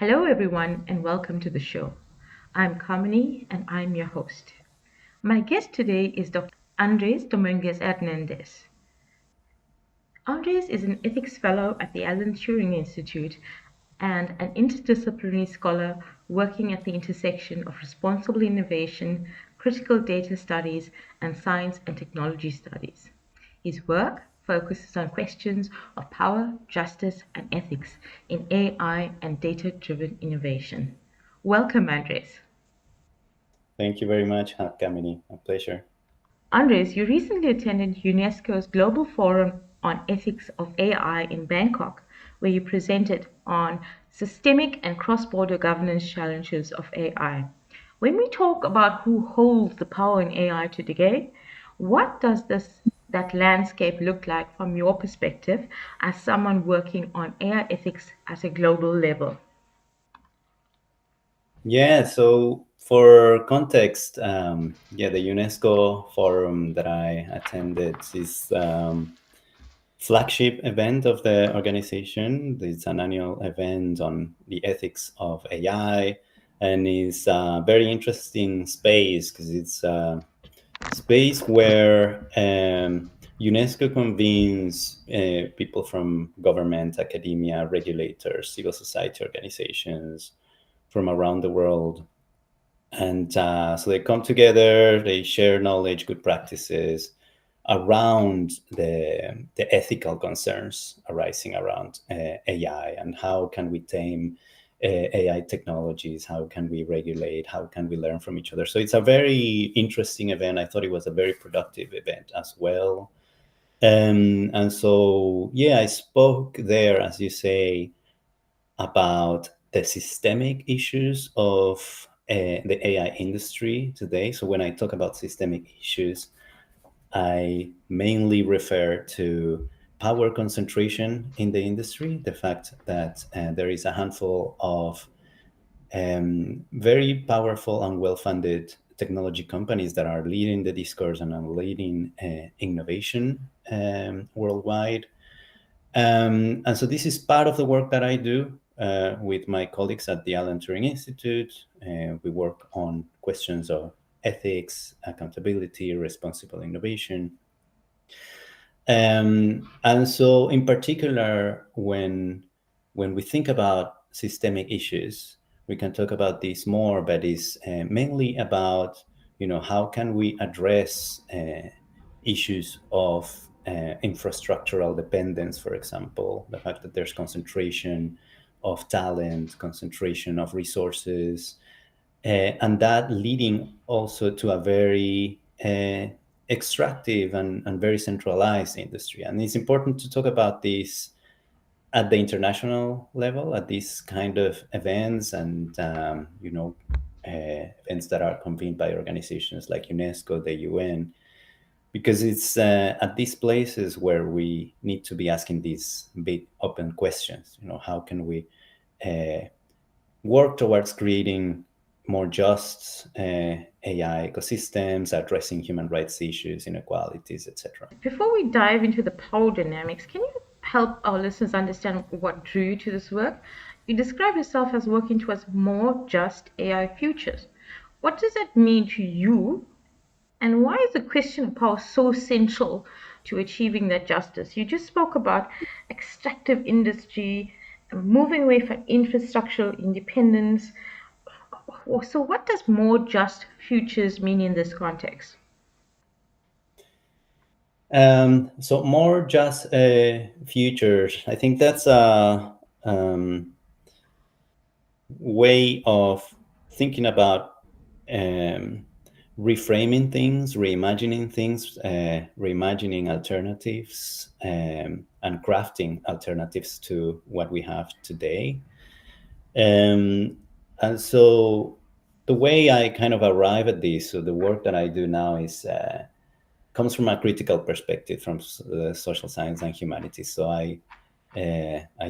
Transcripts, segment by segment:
Hello, everyone, and welcome to the show. I'm Kamini, and I'm your host. My guest today is Dr. Andrés Domínguez Hernández. Andres is an ethics fellow at the Alan Turing Institute and an interdisciplinary scholar working at the intersection of responsible innovation, critical data studies, and science and technology studies. His work focuses on questions of power, justice, and ethics in AI and data driven innovation. Welcome, Andres. Thank you very much, Kamini. A pleasure. Andres, you recently attended UNESCO's Global Forum on Ethics of AI in Bangkok, where you presented on systemic and cross border governance challenges of AI. When we talk about who holds the power in AI today, what does that landscape look like from your perspective as someone working on AI ethics at a global level? Yeah, so for context, the UNESCO forum that I attended is flagship event of the organization. It's an annual event on the ethics of AI, and it's a very interesting space because it's a space where UNESCO convenes people from government, academia, regulators, civil society organizations from around the world. And so they come together, they share knowledge, good practices around the ethical concerns arising around AI and how can we tame AI technologies, how can we regulate, how can we learn from each other. So it's a very interesting event. I thought it was a very productive event as well. And so, yeah, I spoke there, as you say, about the systemic issues of the AI industry today. So when I talk about systemic issues, I mainly refer to power concentration in the industry, the fact that there is a handful of very powerful and well-funded technology companies that are leading the discourse and are leading innovation worldwide. And so this is part of the work that I do with my colleagues at the Alan Turing Institute. We work on questions of ethics, accountability, responsible innovation. And so in particular, when we think about systemic issues, we can talk about this more, but it's mainly about, how can we address issues of infrastructural dependence, for example, the fact that there's concentration of talent, concentration of resources, and that leading also to a very extractive and very centralized industry. And it's important to talk about this at the international level, at these kind of events and, events that are convened by organizations like UNESCO, the UN, because it's at these places where we need to be asking these big open questions. How can we work towards creating more just AI ecosystems, addressing human rights issues, inequalities, etc. Before we dive into the power dynamics, can you help our listeners understand what drew you to this work? You describe yourself as working towards more just AI futures. What does that mean to you? And why is the question of power so central to achieving that justice? You just spoke about extractive industry, moving away from infrastructural independence. So, what does more just futures mean in this context? So more just futures. I think that's a way of thinking about um, reframing things, reimagining things, reimagining alternatives, and crafting alternatives to what we have today. Um, and so the way I kind of arrive at this, so the work that I do now is comes from a critical perspective from social science and humanities. So I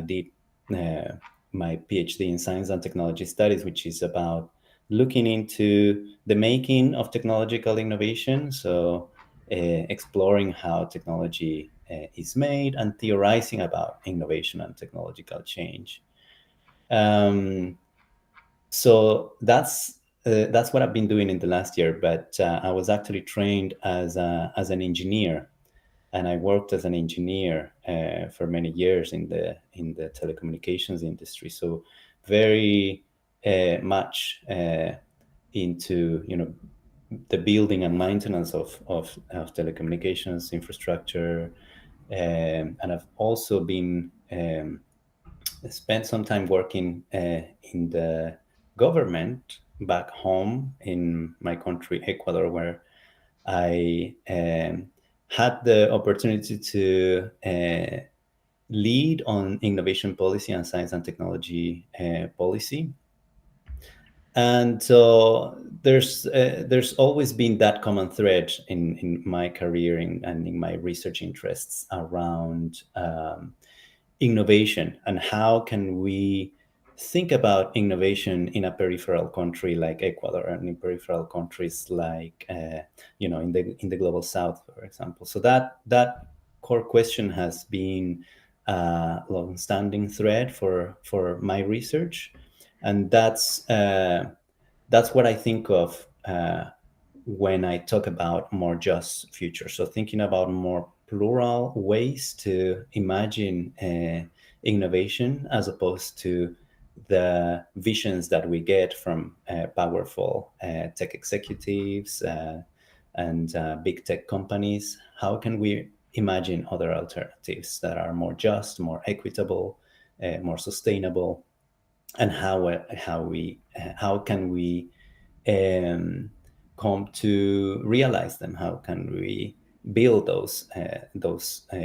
did uh, my PhD in science and technology studies, which is about looking into the making of technological innovation. So exploring how technology is made and theorizing about innovation and technological change. So that's what I've been doing in the last year. But I was actually trained as an engineer, and I worked as an engineer for many years in the telecommunications industry. So very much into the building and maintenance of telecommunications infrastructure, and I've also been spent some time working in the government back home in my country, Ecuador, where I had the opportunity to lead on innovation policy and science and technology policy. And so there's always been that common thread in my career and in my research interests around innovation, and how can we think about innovation in a peripheral country like Ecuador, and in peripheral countries like in the global south, for example. So that core question has been a long-standing thread for my research, and that's what I think of when I talk about more just future. So thinking about more plural ways to imagine innovation, as opposed to the visions that we get from powerful tech executives and big tech companies. How can we imagine other alternatives that are more just, more equitable, more sustainable, and how can we um, come to realize them? How can we build those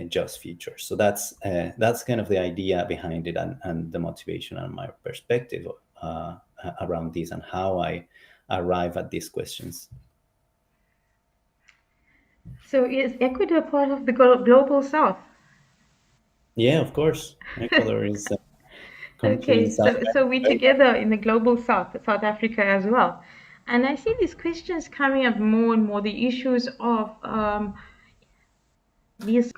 just futures? So that's kind of the idea behind it, and the motivation and my perspective around this, and how I arrive at these questions. So is Ecuador part of the global south? Yeah, of course, Ecuador is a country in Okay, South so we're America. together in the global south, South Africa as well. And I see these questions coming up more and more, the issues of this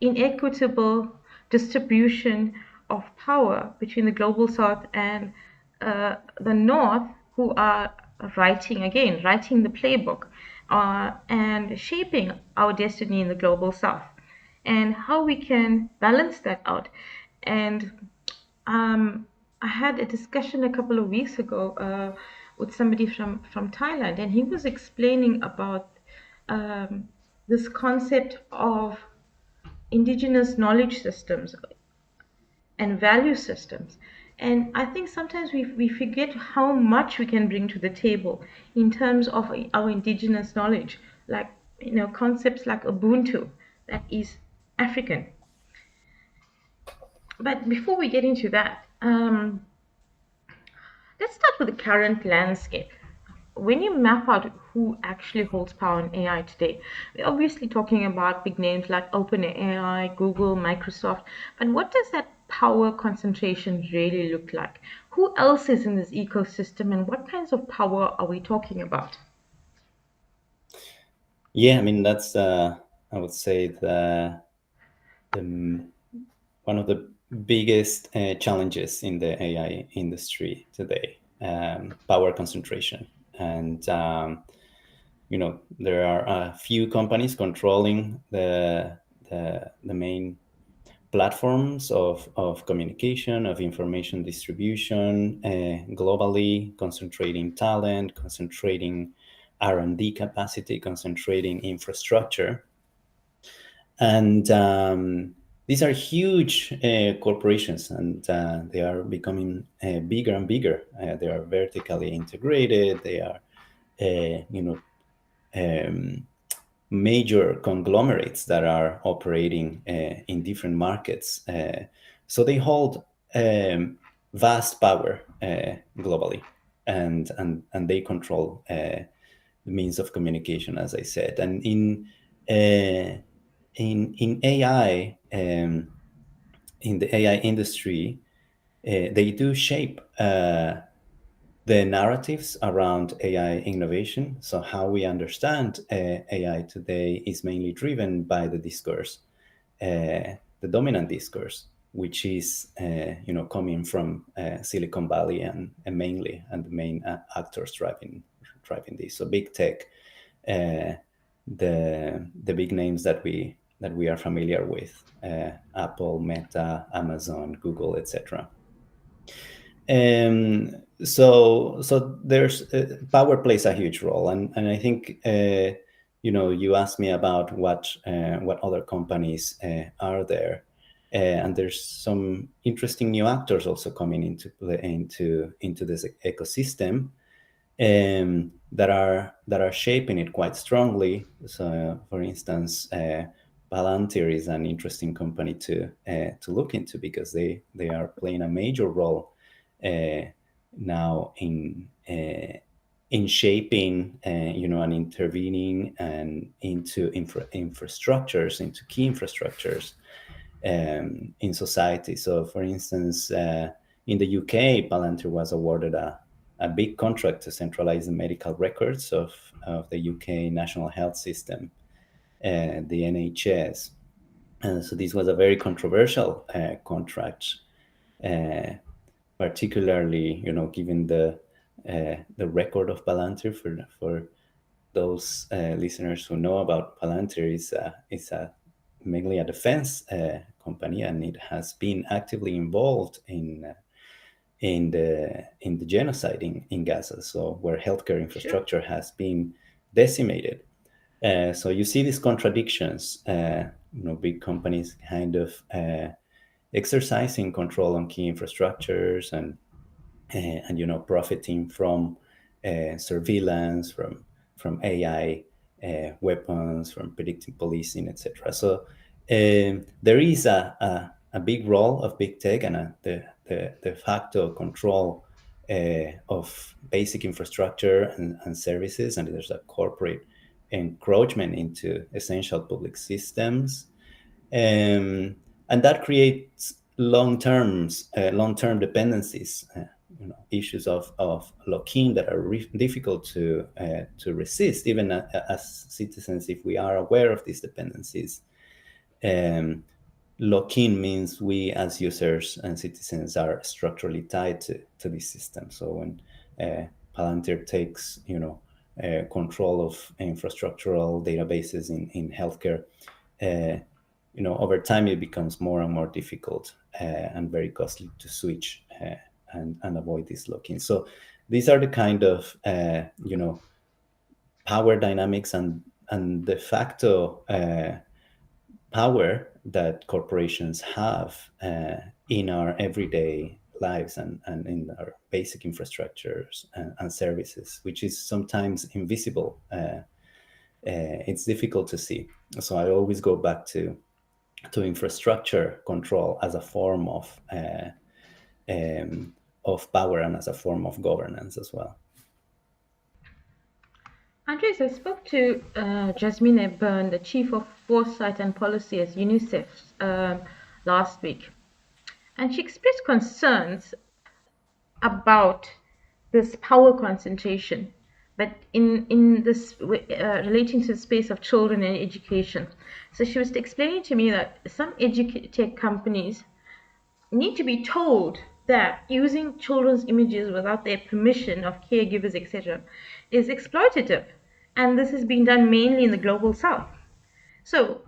inequitable distribution of power between the global south and the north, who are writing the playbook and shaping our destiny in the global south, and how we can balance that out. And I had a discussion a couple of weeks ago with somebody from Thailand, and he was explaining about this concept of indigenous knowledge systems and value systems. And I think sometimes we forget how much we can bring to the table in terms of our indigenous knowledge, like concepts like Ubuntu, that is African. But before we get into that, let's start with the current landscape. When you map out who actually holds power in AI today, we're obviously talking about big names like OpenAI, Google, Microsoft, but what does that power concentration really look like? Who else is in this ecosystem, and what kinds of power are we talking about? Yeah, I mean, that's I would say the one of the biggest challenges in the AI industry today, power concentration. And, there are a few companies controlling the main platforms of communication, of information distribution globally, concentrating talent, concentrating R&D capacity, concentrating infrastructure. And these are huge corporations, and they are becoming bigger and bigger. They are vertically integrated. They are, um, major conglomerates that are operating in different markets. So they hold vast power globally, and they control the means of communication, as I said. And uh, in AI, in the AI industry, they do shape the narratives around AI innovation. So how we understand AI today is mainly driven by the discourse, the dominant discourse which is coming from Silicon Valley and mainly, and the main actors driving this. So big tech, the big names that we are familiar with, Apple, Meta, Amazon, Google, etc. So there's power plays a huge role, and I think you asked me about what other companies are there, and there's some interesting new actors also coming into play into this ecosystem, that are shaping it quite strongly. So, for instance, Palantir is an interesting company to look into, because they are playing a major role now in shaping, and intervening and into infrastructures, into key infrastructures in society. So, for instance, in the UK, Palantir was awarded a big contract to centralize the medical records of the UK national health system, the NHS. So this was a very controversial contract, particularly, given the record of Palantir. For those listeners who know about Palantir, is mainly a defense company, and it has been actively involved in the genocide in Gaza, so where healthcare infrastructure has been decimated. So you see these contradictions, big companies kind of exercising control on key infrastructures, and profiting from surveillance, from AI weapons, from predictive policing, etc. So there is a big role of big tech, and the de facto control of basic infrastructure and services, and there's a corporate encroachment into essential public systems, and that creates long-term dependencies, issues of lock-in that are difficult to resist, even as citizens, if we are aware of these dependencies. Lock-in means we as users and citizens are structurally tied to this system. So when Palantir takes control of infrastructural databases in healthcare, over time it becomes more and more difficult and very costly to switch and avoid this lock-in. So these are the kind of power dynamics and de facto power that corporations have in our everyday lives and in our basic infrastructures and services, which is sometimes invisible. It's difficult to see. So I always go back to infrastructure control as a form of power and as a form of governance as well. Andres, I spoke to Jasmine Eburn, the Chief of Foresight and Policy at UNICEF last week, and she expressed concerns about this power concentration, but in this relating to the space of children and education. So she was explaining to me that some tech companies need to be told that using children's images without their permission of caregivers, etc., is exploitative, and this is being done mainly in the global south. So,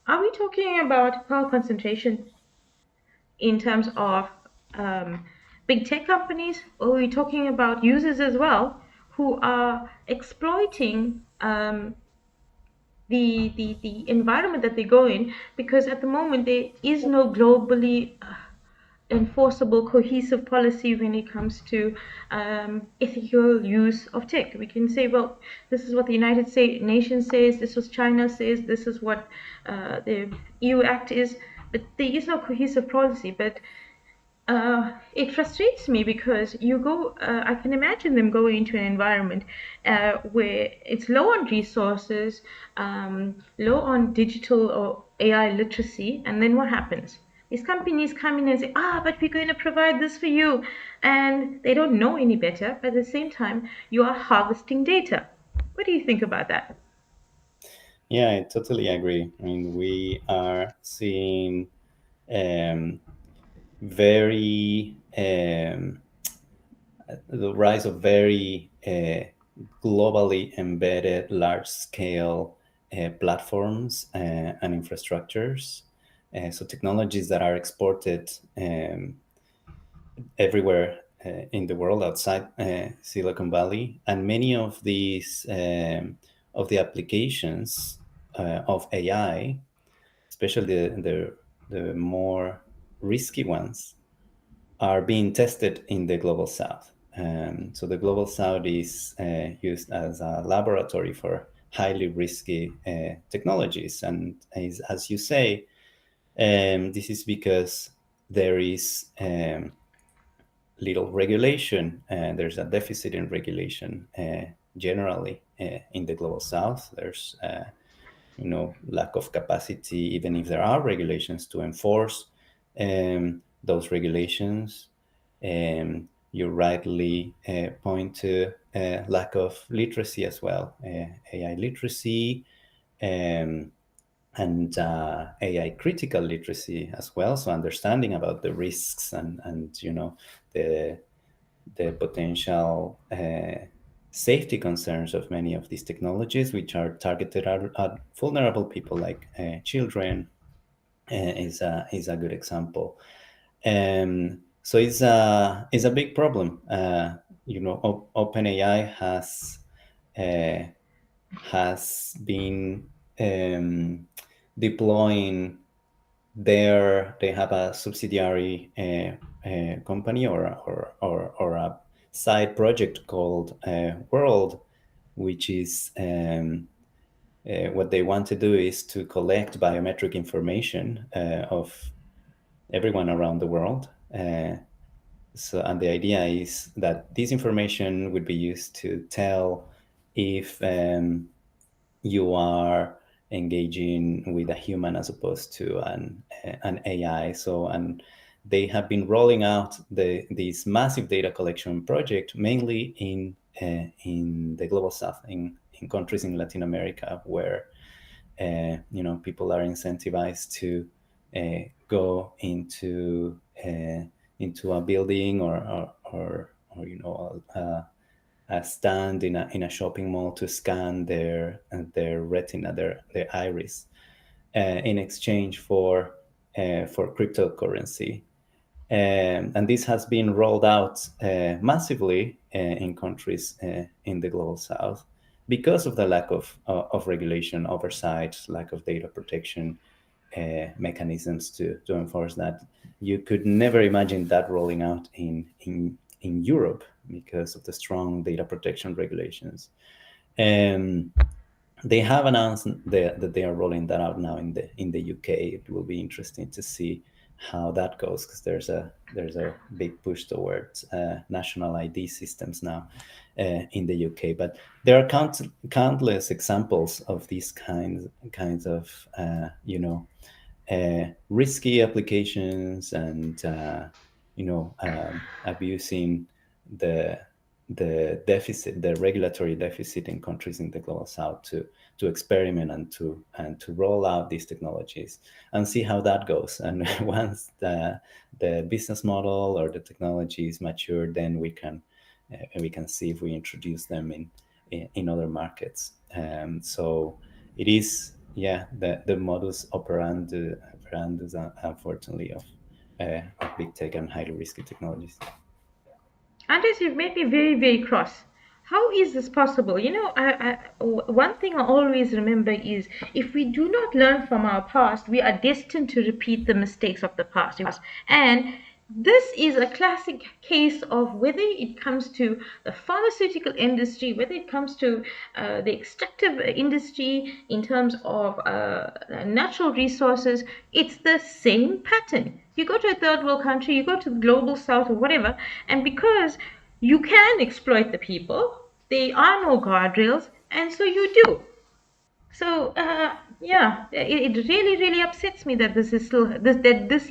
are we talking about power concentration in terms of big tech companies, or are we talking about users as well who are exploiting the environment that they go in? Because at the moment there is no globally enforceable, cohesive policy when it comes to ethical use of tech. We can say, well, this is what the United Nations says, this is what China says, this is what the EU Act is, but there is no cohesive policy. But it frustrates me because I can imagine them going into an environment where it's low on resources, low on digital or AI literacy, and then what happens? These companies come in and say, but we're going to provide this for you. And they don't know any better, but at the same time, you are harvesting data. What do you think about that? Yeah, I totally agree. I mean, we are seeing very the rise of very globally embedded large scale platforms and infrastructures. So technologies that are exported everywhere in the world outside Silicon Valley, and many of the applications of AI, especially the more risky ones, are being tested in the global south. So the global south is used as a laboratory for highly risky technologies, and as you say, this is because there is little regulation, and there's a deficit in regulation generally in the global south. There's lack of capacity, even if there are regulations to enforce those regulations. You rightly point to lack of literacy as well, AI literacy, and AI critical literacy as well. So understanding about the risks and the potential safety concerns of many of these technologies, which are targeted at vulnerable people like children, is a good example. So it's a big problem. OpenAI has been deploying they have a subsidiary company or a side project called World, which is what they want to do is to collect biometric information of everyone around the world. And the idea is that this information would be used to tell if you are engaging with a human as opposed to an AI. So, and they have been rolling out this massive data collection project mainly in the global south, in countries in Latin America, where people are incentivized to go into a building or a stand in a shopping mall to scan their retina, their iris, in exchange for cryptocurrency. And this has been rolled out massively in countries in the global south because of the lack of regulation, oversight, lack of data protection mechanisms to enforce that. You could never imagine that rolling out in Europe because of the strong data protection regulations. They have announced that they are rolling that out now in the UK. It will be interesting to see how that goes, because there's a big push towards national ID systems now in the UK. But there are countless examples of these kinds of risky applications and abusing the regulatory deficit in countries in the global south to experiment and to roll out these technologies and see how that goes. And once the business model or the technology is mature, then we can see if we introduce them in other markets. So it is, the modus operandi, unfortunately, of big tech and highly risky technologies. Andres, you've made me very, very cross. How is this possible? One thing I always remember is if we do not learn from our past, we are destined to repeat the mistakes of the past. And this is a classic case of whether it comes to the pharmaceutical industry, whether it comes to the extractive industry in terms of natural resources, it's the same pattern. You go to a third world country, you go to the global south or whatever, and because you can exploit the people, there are no guardrails, and so you do. So Yeah, it really, really upsets me that this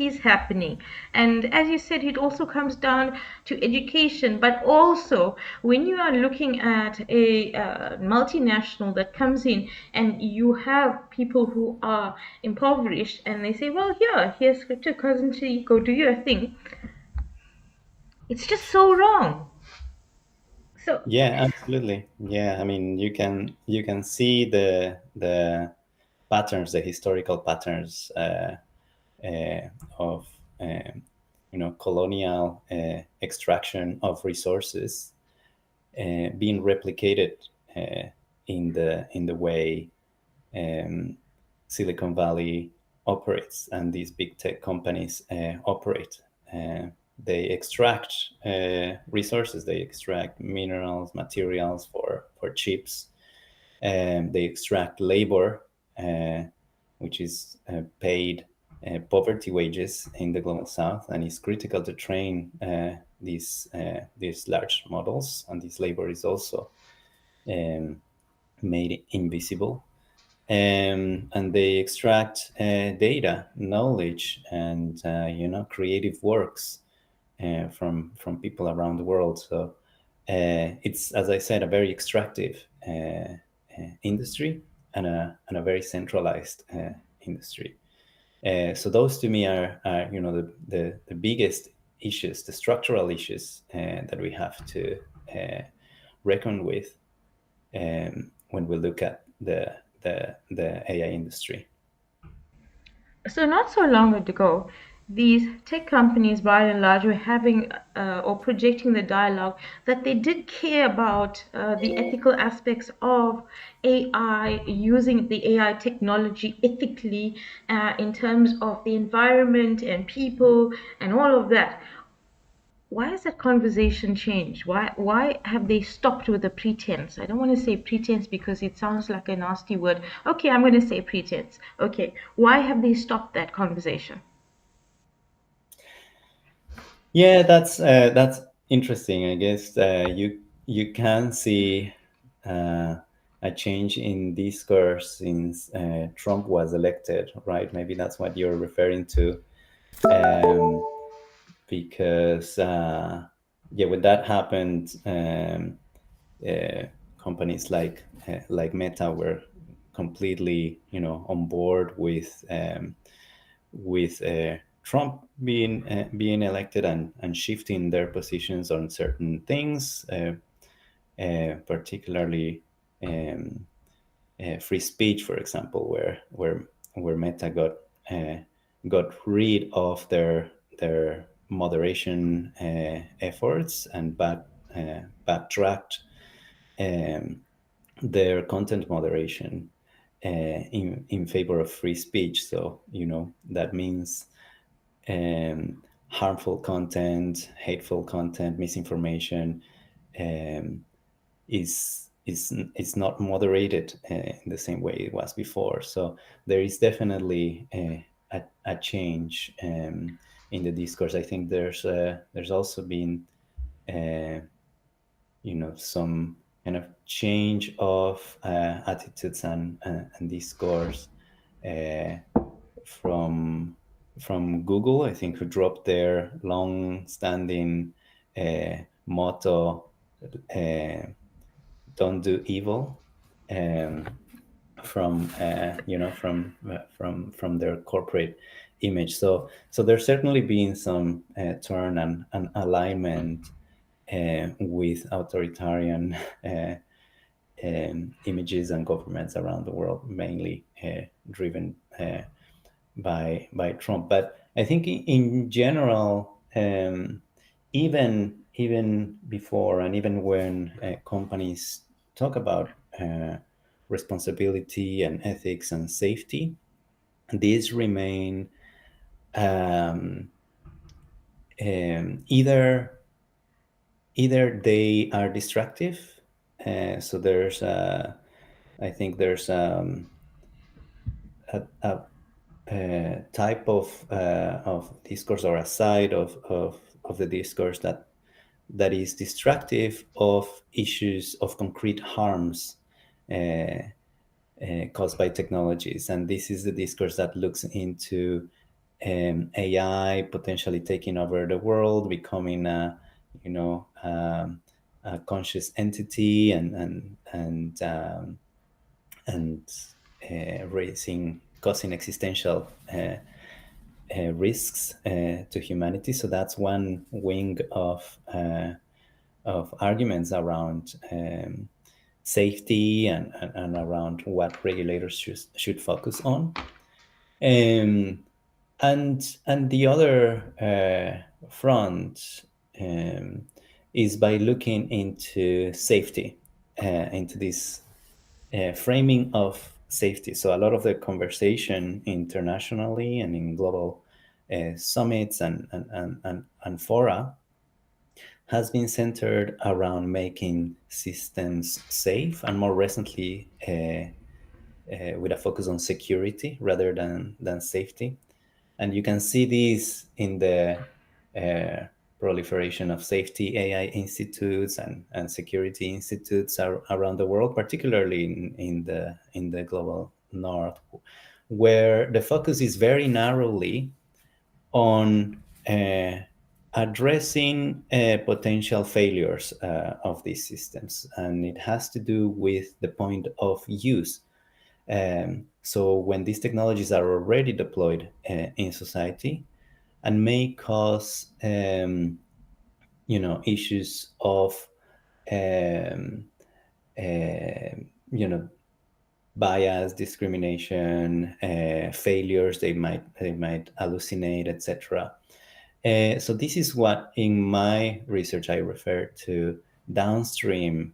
is happening. And as you said, it also comes down to education, but also when you are looking at a multinational that comes in and you have people who are impoverished and they say, well, here's cryptocurrency, go do your thing. It's just so wrong. So Yeah, absolutely. Yeah, I mean, you can see the patterns, the historical patterns of colonial extraction of resources being replicated uh, in the way um, Silicon Valley operates and these big tech companies operate. Uh, they extract resources, they extract minerals, materials for chips, and they extract labor, which is paid poverty wages in the global south, and it's critical to train these large models. And this labor is also um, made invisible, and they extract data, knowledge, and creative works from people around the world. So it's, as I said, a very extractive industry and a very centralized industry. So those to me are the biggest issues, the structural issues that we have to reckon with when we look at the AI industry. So, not so long ago, these tech companies, by and large, were having or projecting the dialogue that they did care about the ethical aspects of AI, using the AI technology ethically in terms of the environment and people and all of that. Why has that conversation changed? Why have they stopped with the pretense? I don't want to say pretense because it sounds like a nasty word. Okay, I'm going to say pretense. Okay, why have they stopped that conversation? Yeah, that's interesting. I guess you can see uh, a change in discourse since Trump was elected, right? Maybe that's what you're referring to, um, because yeah, when that happened, uh, companies like Meta were completely, on board with Trump being elected, and shifting their positions on certain things, particularly um, free speech, for example, where Meta uh, got rid of their moderation efforts and backtracked um, their content moderation in favor of free speech. So that means harmful content, hateful content, misinformation um, is not moderated in the same way it was before. So there is definitely a change in the discourse. I think there's also been uh, some kind of change of attitudes and discourse uh, from Google, I think, who dropped their long-standing motto, uh, "Don't do evil," um, from their corporate image. So there's certainly been some turn and alignment with authoritarian images and governments around the world, mainly driven by Trump. But I think in general, even before and even when companies talk about responsibility and ethics and safety, these remain um, either they are destructive. So I think there's a type of discourse, or a side of the discourse that is destructive of issues of concrete harms, uh, caused by technologies. And this is the discourse that looks into AI potentially taking over the world, becoming a conscious entity, and causing existential risks to humanity. So that's one wing of arguments around safety and around what regulators should focus on. And the other front is by looking into safety, into this framing of safety. So a lot of the conversation internationally and in global summits and fora has been centered around making systems safe, and more recently with a focus on security rather than safety. And you can see these in the proliferation of safety AI institutes and security institutes around the world, particularly in the global north, where the focus is very narrowly on addressing potential failures of these systems. And it has to do with the point of use. So when these technologies are already deployed in society and may cause, issues of, bias, discrimination, failures, they might hallucinate, etc. So this is what, in my research, I refer to downstream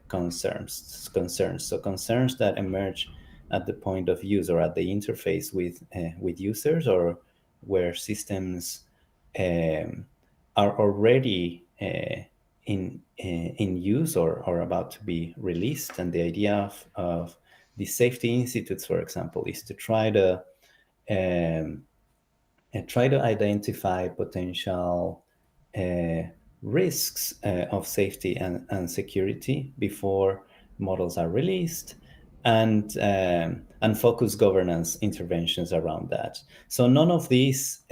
concerns. So concerns that emerge at the point of use or at the interface with users, or where systems are already in use or about to be released. And the idea of the safety institutes, for example, is to try to identify potential risks of safety and security before models are released, and focus governance interventions around that. So none of these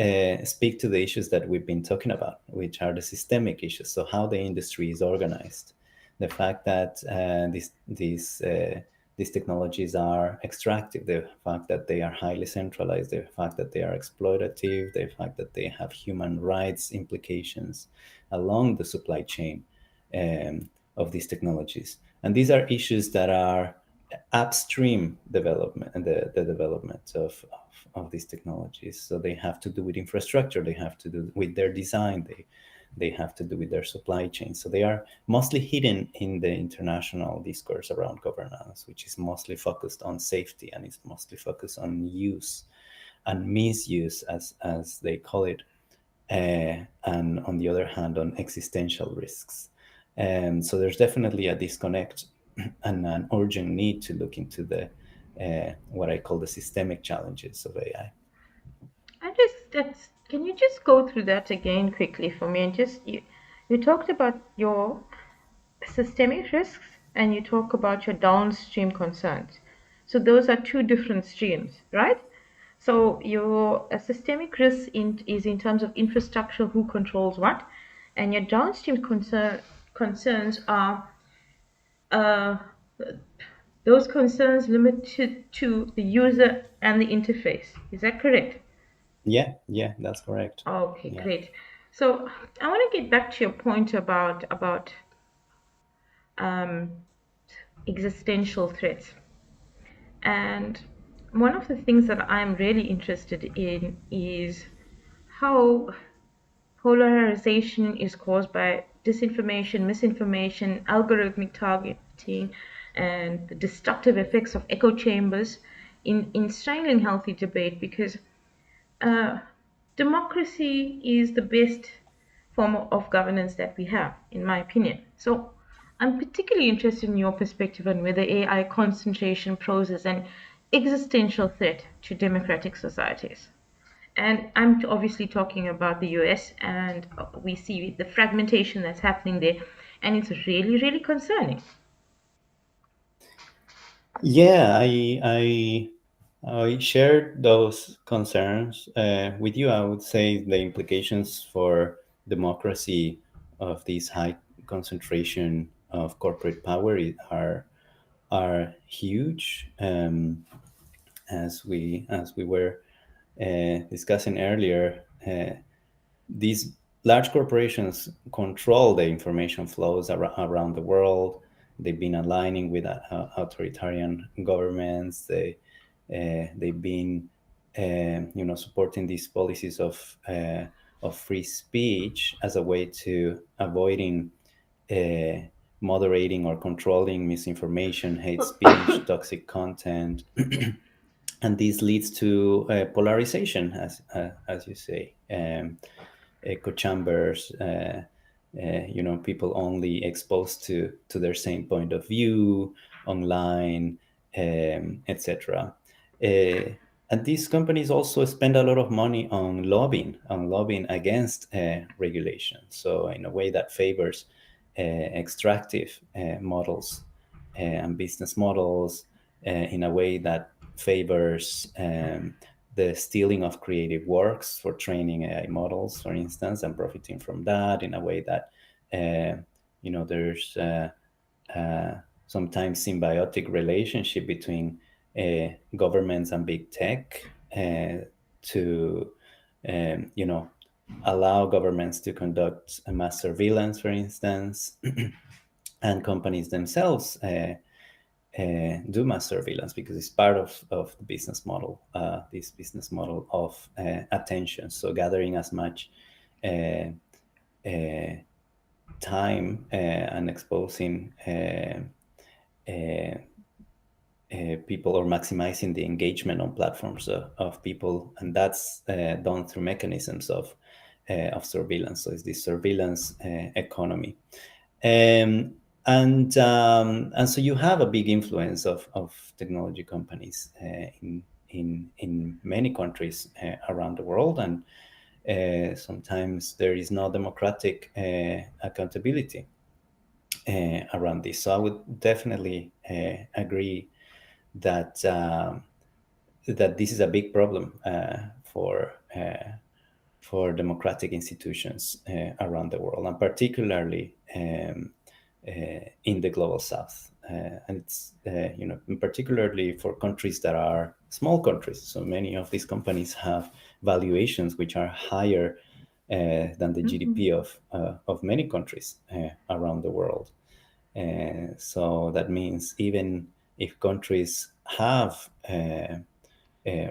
speak to the issues that we've been talking about, which are the systemic issues. So how the industry is organized, the fact that these technologies are extractive, the fact that they are highly centralized, the fact that they are exploitative, the fact that they have human rights implications along the supply chain of these technologies. And these are issues that are upstream development and the development of these technologies. So they have to do with infrastructure, they have to do with their design, they have to do with their supply chain. So they are mostly hidden in the international discourse around governance, which is mostly focused on safety, and is mostly focused on use and misuse, as they call it, and on the other hand, on existential risks. So there's definitely a disconnect and an urgent need to look into the what I call the systemic challenges of AI. Can you just go through that again quickly for me? And you talked about your systemic risks and you talk about your downstream concerns. So those are two different streams, right? So your systemic risk is in terms of infrastructure, who controls what, and your downstream concerns are those concerns limited to the user and the interface. Is that correct? Yeah, that's correct. Okay, Yeah. great. So I want to get back to your point about existential threats. And one of the things that I'm really interested in is how polarization is caused by disinformation, misinformation, algorithmic targeting, and the destructive effects of echo chambers in strangling healthy debate, because democracy is the best form of governance that we have, in my opinion. So I'm particularly interested in your perspective on whether AI concentration poses an existential threat to democratic societies. And I'm obviously talking about the US, and we see the fragmentation that's happening there, and it's really, really concerning. Yeah, I shared those concerns with you. I would say the implications for democracy of this high concentration of corporate power are huge. As we were discussing earlier, these large corporations control the information flows around the world. They've been aligning with authoritarian governments. They've been supporting these policies of free speech as a way to avoiding uh, moderating or controlling misinformation, hate speech, toxic content, and this leads to polarization, as you say. Echo chambers, people only exposed to their same point of view online, etc. And these companies also spend a lot of money on lobbying against regulation. So in a way that favors extractive models and business models, in a way that favors the stealing of creative works for training AI models, for instance, and profiting from that in a way that there's sometimes symbiotic relationship between governments and big tech to allow governments to conduct a mass surveillance, for instance, and companies themselves do mass surveillance because it's part of the business model, this business model of attention. So gathering as much uh, uh, time and exposing people, or maximizing the engagement on platforms of people, and that's done through mechanisms of surveillance. So it's this surveillance economy. Um, and so you have a big influence of technology companies in many countries around the world, and sometimes there is no democratic accountability around this. So I would definitely agree that that this is a big problem for democratic institutions around the world, and particularly in the global south. And it's particularly for countries that are small countries. So many of these companies have valuations which are higher than the Mhm. GDP of many countries around the world. So that means even if countries have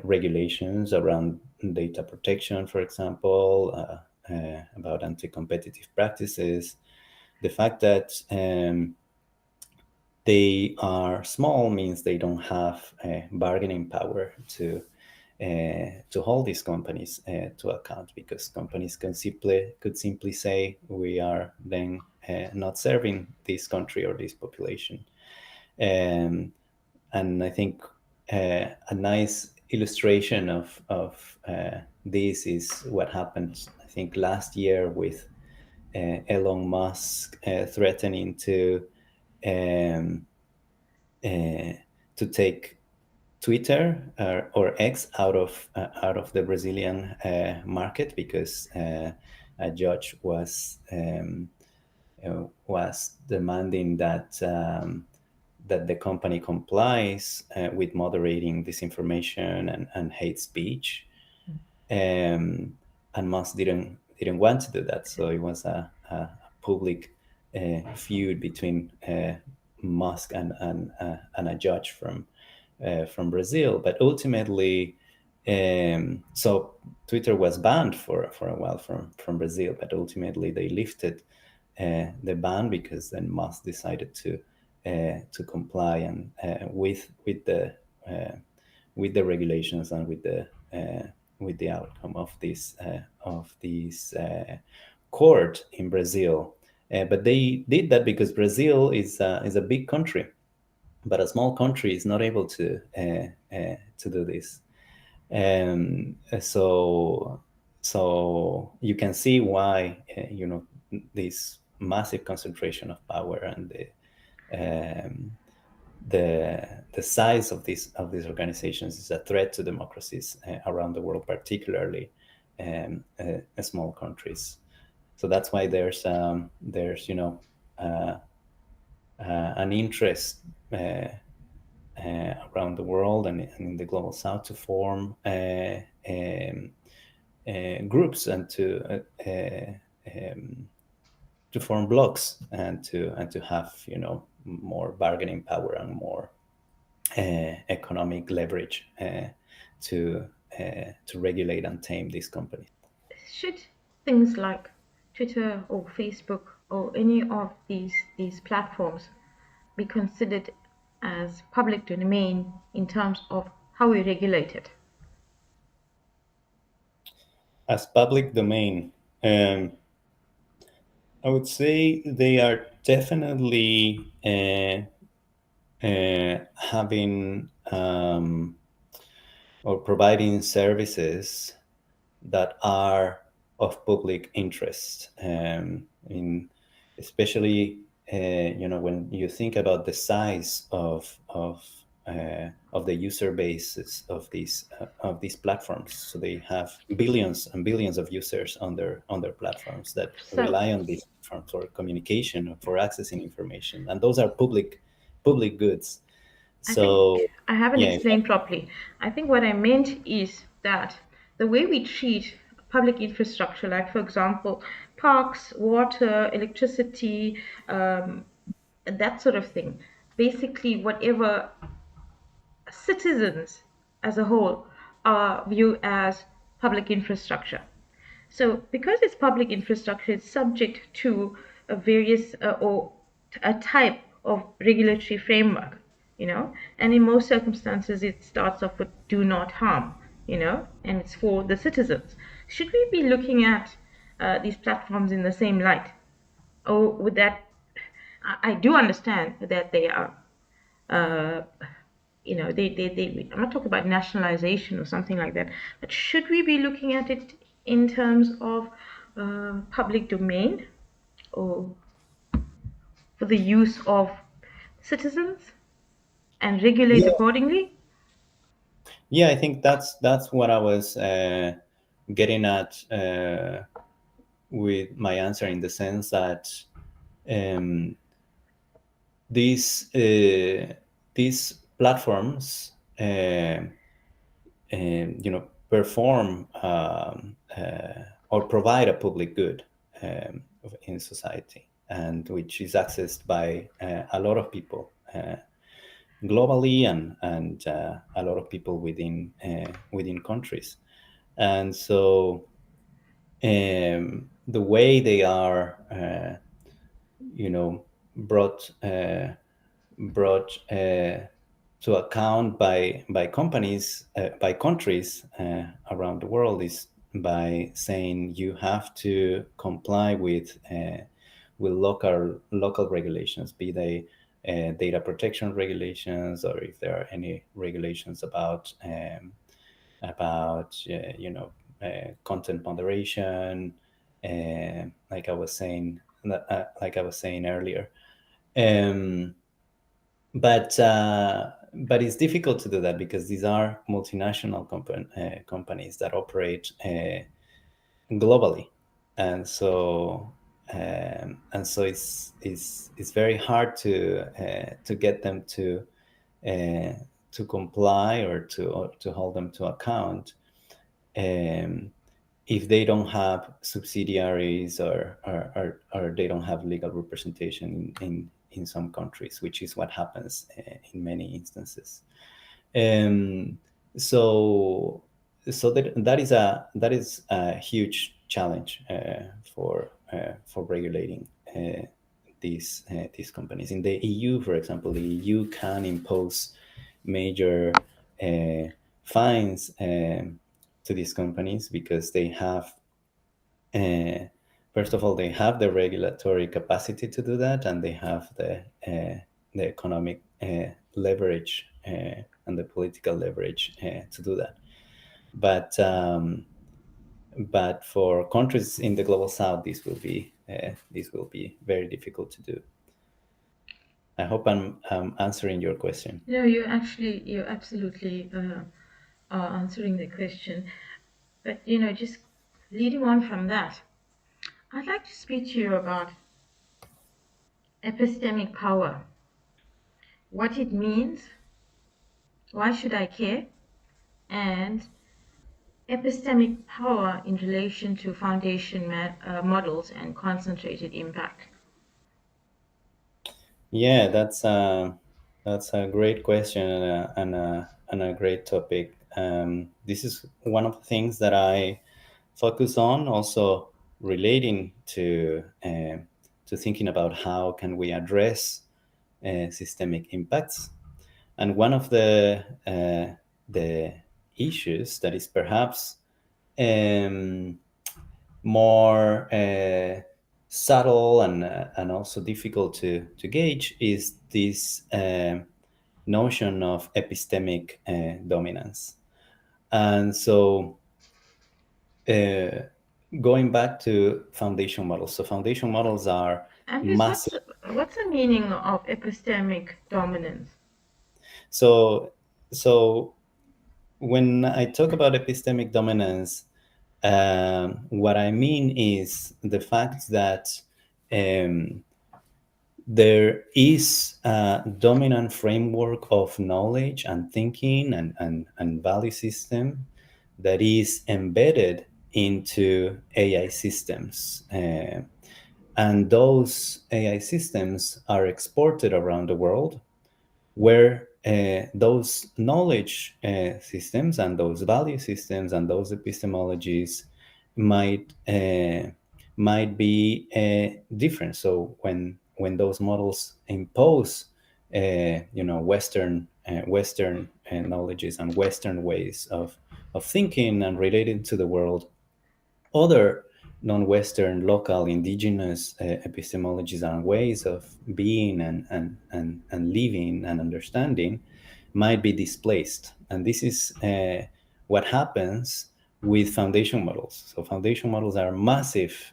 regulations around data protection, for example, about anti-competitive practices, the fact that they are small means they don't have bargaining power to hold these companies to account, because companies could simply say we are then not serving this country or this population. Um, and I think a nice illustration of this is what happened, I think, last year with Elon Musk threatening um, uh, to take Twitter or X out of the Brazilian market, because a judge was demanding that the company complies with moderating disinformation and hate speech, um, and Musk didn't want to do that. So it was a public feud between Musk and a judge from Brazil. But ultimately, so Twitter was banned for a while from Brazil, but ultimately they lifted the ban, because then Musk decided to comply and with the regulations and with the outcome of this court in Brazil. But they did that because Brazil is a big country, but a small country is not able to do this. So you can see why this massive concentration of power and the size of these organizations is a threat to democracies around the world, particularly small countries. So that's why there's an interest around the world and in the global south to form groups and to form blocks and to have more bargaining power and more economic leverage to regulate and tame these companies. Should things like Twitter or Facebook or any of these platforms be considered as public domain in terms of how we regulate it? As public domain, I would say they are definitely having or providing services that are of public interest. Especially when you think about the size of the user bases of these platforms. So they have billions and billions of users on their platforms that So rely on these platforms for communication, for accessing information, and those are public goods. I think So I haven't yeah, explained properly. I think what I meant is that the way we treat public infrastructure, like for example, parks, water, electricity, that sort of thing, basically whatever citizens as a whole are viewed as public infrastructure. So, because it's public infrastructure, it's subject to a various or a type of regulatory framework, and in most circumstances, it starts off with do not harm, and it's for the citizens. Should we be looking at these platforms in the same light? Or would that, I do understand that they are uh, I'm not talking about nationalization or something like that, but should we be looking at it in terms of public domain or for the use of citizens and regulate yeah, accordingly? yeah. I think that's what I was getting at with my answer, in the sense that um, these these platforms perform or provide a public good in society, and which is accessed by a lot of people globally, and a lot of people within countries. And so the way they are brought to account by companies, by countries around the world, is by saying you have to comply with local regulations, be they data protection regulations, or if there are any regulations about content moderation, like I was saying earlier. Um, but it's difficult to do that because these are multinational companies that operate globally, and so it's very hard to get them uh, to comply, or to hold them to account, um, if they don't have subsidiaries, or they don't have legal representation in some countries, which is what happens in many instances. Um, so that is a huge challenge for regulating these companies. In the EU, for example, the EU can impose major uh, fines to these companies, because they have, uh, first of all, they have the regulatory capacity to do that, and they have the economic leverage and the political leverage to do that. But for countries in the global south, this will be very difficult to do. I hope I'm answering your question. No, you're absolutely are answering the question. But just leading on from that, I'd like to speak to you about epistemic power, what it means, why should I care, and epistemic power in relation to foundation models and concentrated impact. Yeah, that's a great question and a great topic. This is one of the things that I focus on, also relating to thinking about how can we address systemic impacts. And one of the issues that is perhaps um, more subtle and also difficult to gauge is this notion of epistemic dominance. And so, uh, going back to foundation models, so foundation models are Andres, massive. what's the meaning of epistemic dominance? So, so when I talk about epistemic dominance, what I mean is the fact that um, there is a dominant framework of knowledge and thinking and value system that is embedded into AI systems. And those AI systems are exported around the world, where those knowledge systems and those value systems and those epistemologies might be different. So when those models impose Western knowledges and Western ways of thinking and relating to the world, other non-Western, local, indigenous epistemologies and ways of being and living and understanding might be displaced. And this is what happens with foundation models. So foundation models are massive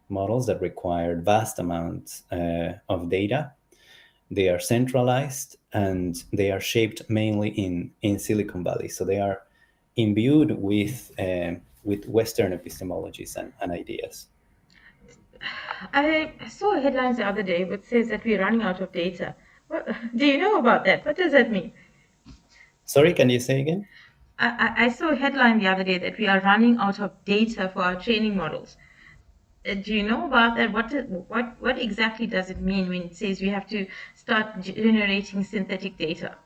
models that require vast amounts of data. They are centralized and they are shaped mainly in Silicon Valley. So they are imbued with Western epistemologies and ideas. I saw headlines the other day which says that we're running out of data. What, do you know about that? What does that mean? Sorry, can you say again? I saw a headline the other day that we are running out of data for our training models. Do you know about that? What exactly does it mean when it says we have to start generating synthetic data?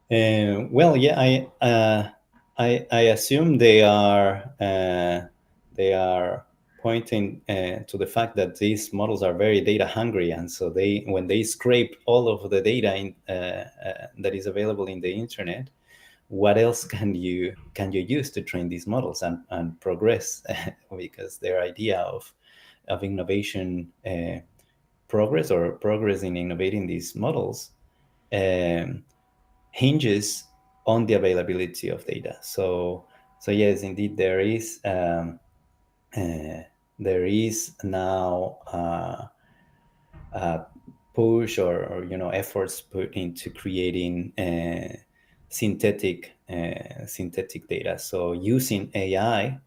Well, yeah, I assume they are pointing to the fact that these models are very data hungry, and so they when they scrape all of the data that is available in the internet, what else can you use to train these models and progress? Because their idea of innovation progress or progress in innovating these models um, hinges on the availability of data. So yes, indeed, uh, there is now a push or efforts put into creating synthetic data. So using AI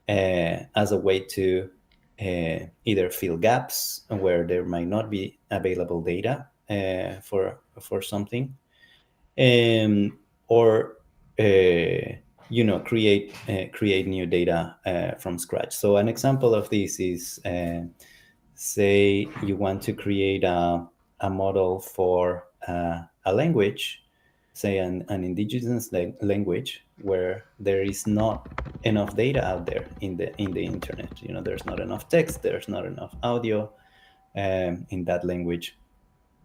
as a way to either fill gaps where there might not be available data for something, or create new data from scratch. So an example of this is, say you want to create a model for a language, say an indigenous language where there is not enough data out there in the internet. There's not enough text, there's not enough audio in that language.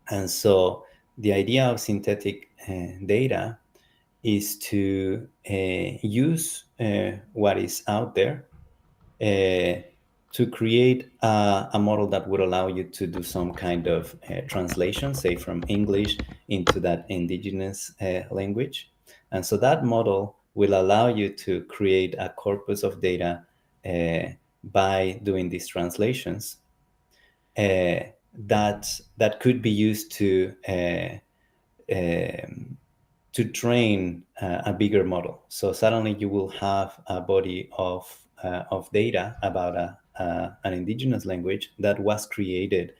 And so the idea of synthetic data is to use what is out there uh, to create a model that would allow you to do some kind of translation, say from English into that indigenous language. And so that model will allow you to create a corpus of data by doing these translations. that could be used to train a bigger model. So suddenly you will have a body of data about an indigenous language that was created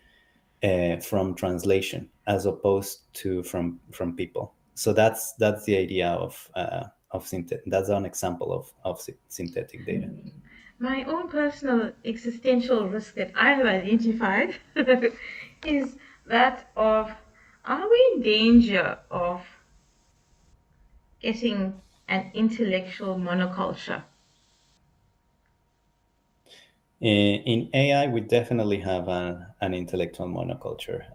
from translation as opposed to from people. So that's the idea of that's an example of synthetic data. My own personal existential risk that I have identified is that of, are we in danger of getting an intellectual monoculture? In AI, we definitely have an intellectual monoculture.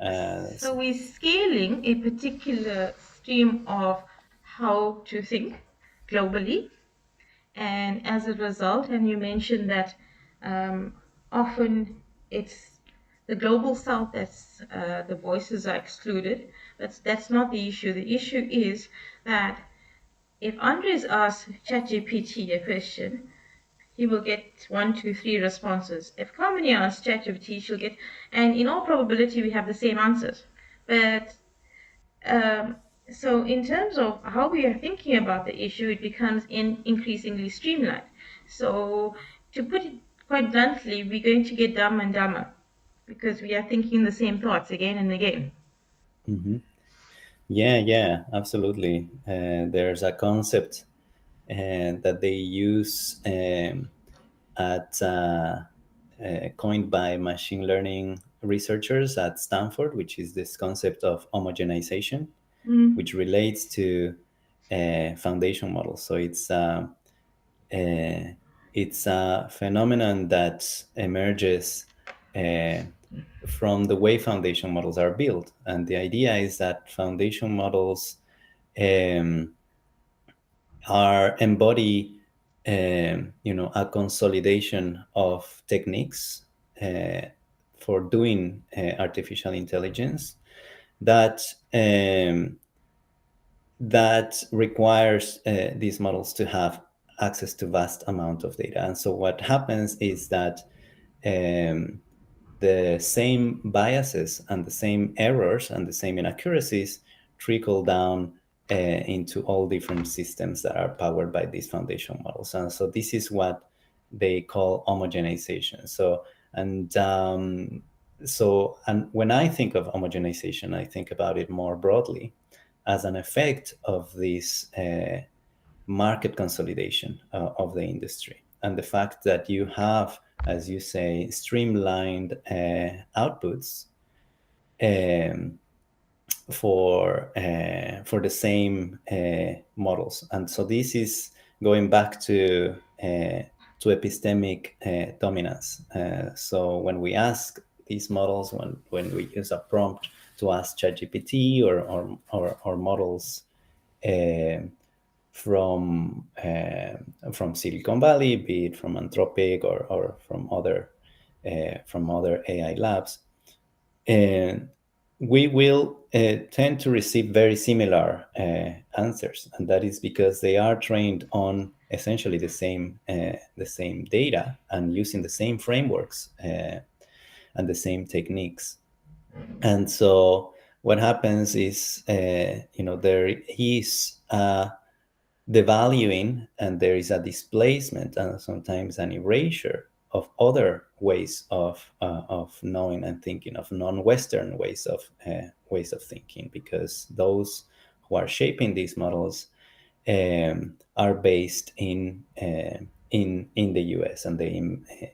So we're scaling a particular stream of how to think globally, and as a result, and you mentioned that often it's the global south that's the voices are excluded. That's not the issue. The issue is that if Andres asks ChatGPT a question, he will get 1, 2, 3 responses. If Kamini asks ChatGPT, she'll get, and in all probability, we have the same answers. But um, so in terms of how we are thinking about the issue, it becomes increasingly streamlined. So to put it quite bluntly, we're going to get dumb and dumber because we are thinking the same thoughts again and again. Mhm. Yeah, absolutely. There's a concept that they use at coined by machine learning researchers at Stanford, which is this concept of homogenization, Mm. which relates to foundation models. So uh, it's a phenomenon that emerges uh, from the way foundation models are built, and the idea is that foundation models um, are embody a consolidation of techniques uh, for doing artificial intelligence that that requires these models to have access to vast amount of data. And so what happens is that um, the same biases and the same errors and the same inaccuracies trickle down into all different systems that are powered by these foundation models. And so this is what they call homogenization. And when I think of homogenization, I think about it more broadly as an effect of this market consolidation of the industry, and the fact that you have, as you say, streamlined outputs um, for the same models. And so this is going back to epistemic dominance. So when we ask these models, when we use a prompt to ask ChatGPT or models uh, from Silicon Valley, be it from Anthropic or from other AI labs, and we will tend to receive very similar answers, and that is because they are trained on essentially the same data and using the same frameworks and the same techniques. And so what happens is, there is the valuing, and there is a displacement and sometimes an erasure of other ways of knowing and thinking, of non-Western ways of thinking, because those who are shaping these models are based in the US, and they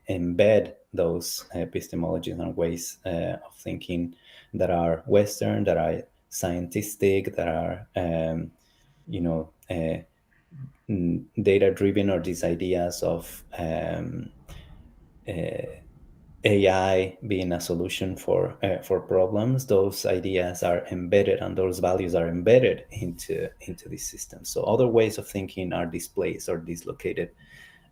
embed those epistemologies and ways of thinking that are Western, that are scientific, that are you know data driven, or these ideas of AI being a solution for problems. Those ideas are embedded, and those values are embedded into this system. So other ways of thinking are displaced or dislocated,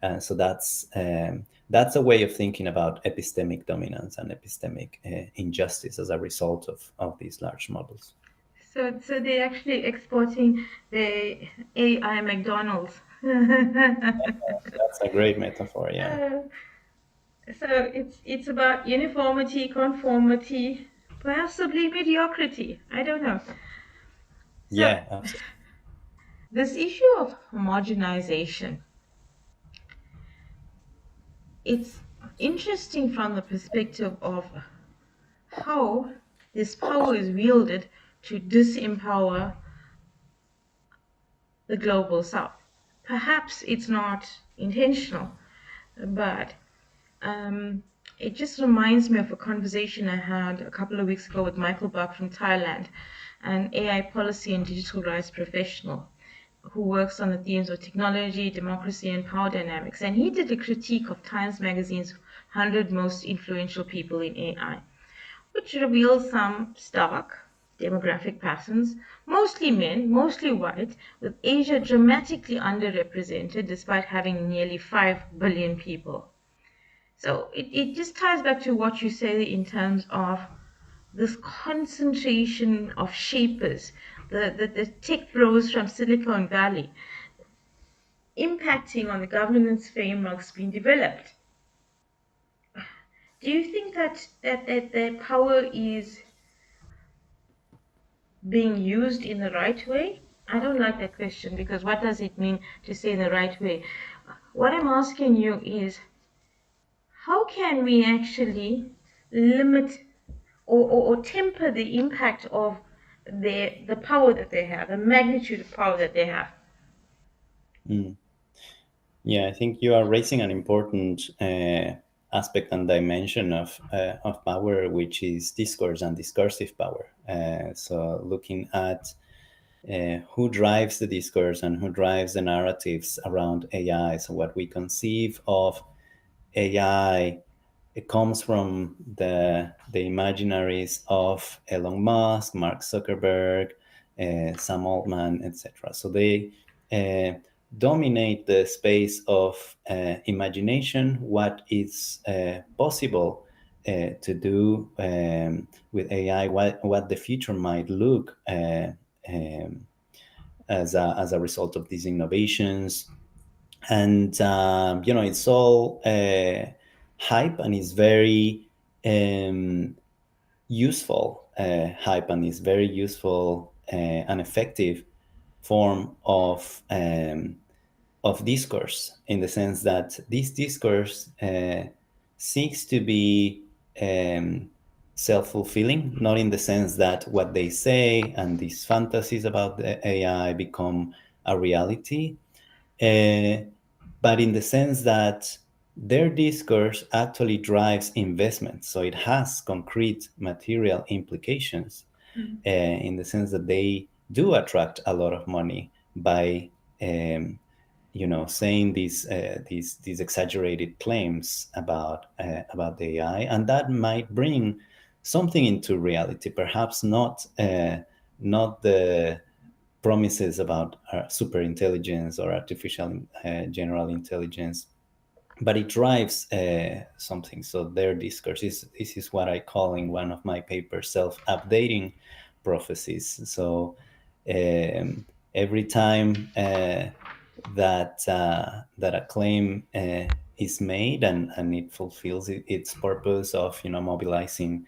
and so that's a way of thinking about epistemic dominance and epistemic injustice as a result of these large models. So they're actually exporting the AI McDonald's. That's a great metaphor. Yeah. Uh, so it's about uniformity, conformity. possibly mediocrity. I don't know. So, Yeah, absolutely. this issue of homogenization, it's interesting from the perspective of how this power is wielded to disempower the global south. Perhaps it's not intentional, but um, it just reminds me of a conversation I had a couple of weeks ago with Michael Buck from Thailand, an AI policy and digital rights professional who works on the themes of technology, democracy, and power dynamics. And he did a critique of Times Magazine's 100 most influential people in AI, which reveals some stark demographic patterns, mostly men, mostly white, with Asia dramatically underrepresented despite having nearly 5 billion people. So it just ties back to what you say in terms of this concentration of shapers, the tech bros from Silicon Valley, impacting on the governance frameworks being developed. Do you think that their power is being used in the right way? I don't like that question because what does it mean to say in the right way? What I'm asking you is how can we actually limit or temper the impact of the power that they have, the magnitude of power that they have? Mm. Yeah, I think you are raising an important aspect and dimension of power, which is discourse and discursive power. So, looking at who drives the discourse and who drives the narratives around AI. So, what we conceive of AI, it comes from the imaginaries of Elon Musk, Mark Zuckerberg, Sam Altman, etc. So they uh, dominate the space of imagination, what is possible to do with AI, what the future might look um, as a result of these innovations. And it's all hype, and it's very useful hype, and it's very useful and effective form of discourse, in the sense that this discourse seeks to be self-fulfilling, not in the sense that what they say and these fantasies about the AI become a reality, uh, but in the sense that their discourse actually drives investment. So it has concrete material implications in the sense that they do attract a lot of money by, saying these exaggerated claims about the AI, and that might bring something into reality. Perhaps not the promises about super intelligence or artificial general intelligence, but it drives something. So their discourse is this is what I call in one of my papers self-updating prophecies. So um, every time that a claim is made, and it fulfills its purpose of mobilizing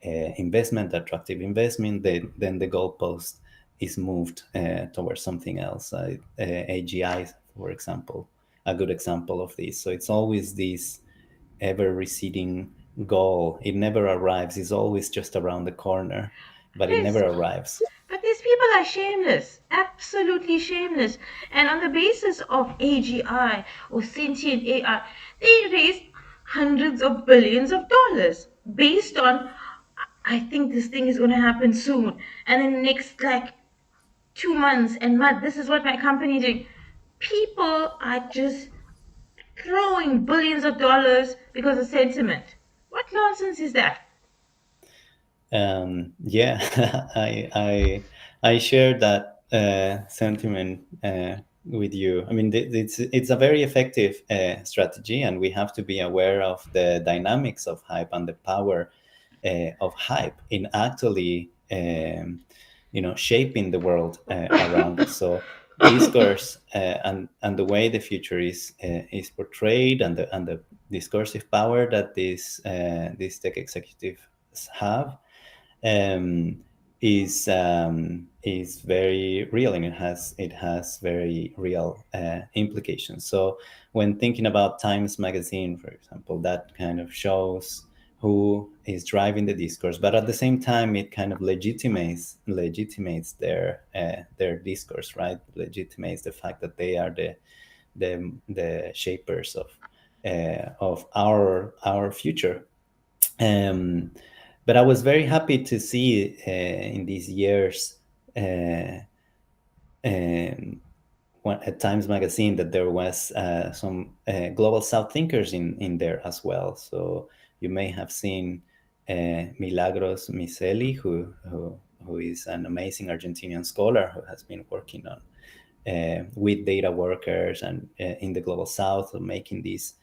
investment, attractive investment, then the goalpost is moved towards something else. AGI, for example, a good example of this. So it's always this ever receding goal. It never arrives. It's always just around the corner, but it never Yes, arrives. but these people are shameless, absolutely shameless. And on the basis of AGI or sentient AI, they raised hundreds of billions of dollars based on, I think this thing is going to happen soon. And then next, like 2 months and month, this is what my company did. People are just throwing billions of dollars because of sentiment. What nonsense is that? Yeah, I share that sentiment with you. I mean, it's a very effective strategy, and we have to be aware of the dynamics of hype and the power of hype in actually shaping the world around us. So discourse and the way the future is portrayed, and the discursive power that these tech executives have um, is very real, and it has very real implications. So when thinking about Times Magazine, for example, that kind of shows who is driving the discourse, but at the same time, it kind of legitimates their discourse, right? Legitimates the fact that they are the shapers of our future. Um, but I was very happy to see in these years uh, um, at Times Magazine that there was some global South thinkers in there as well. So you may have seen Milagros Miseli, who is an amazing Argentinian scholar who has been working on with data workers and in the global south, making this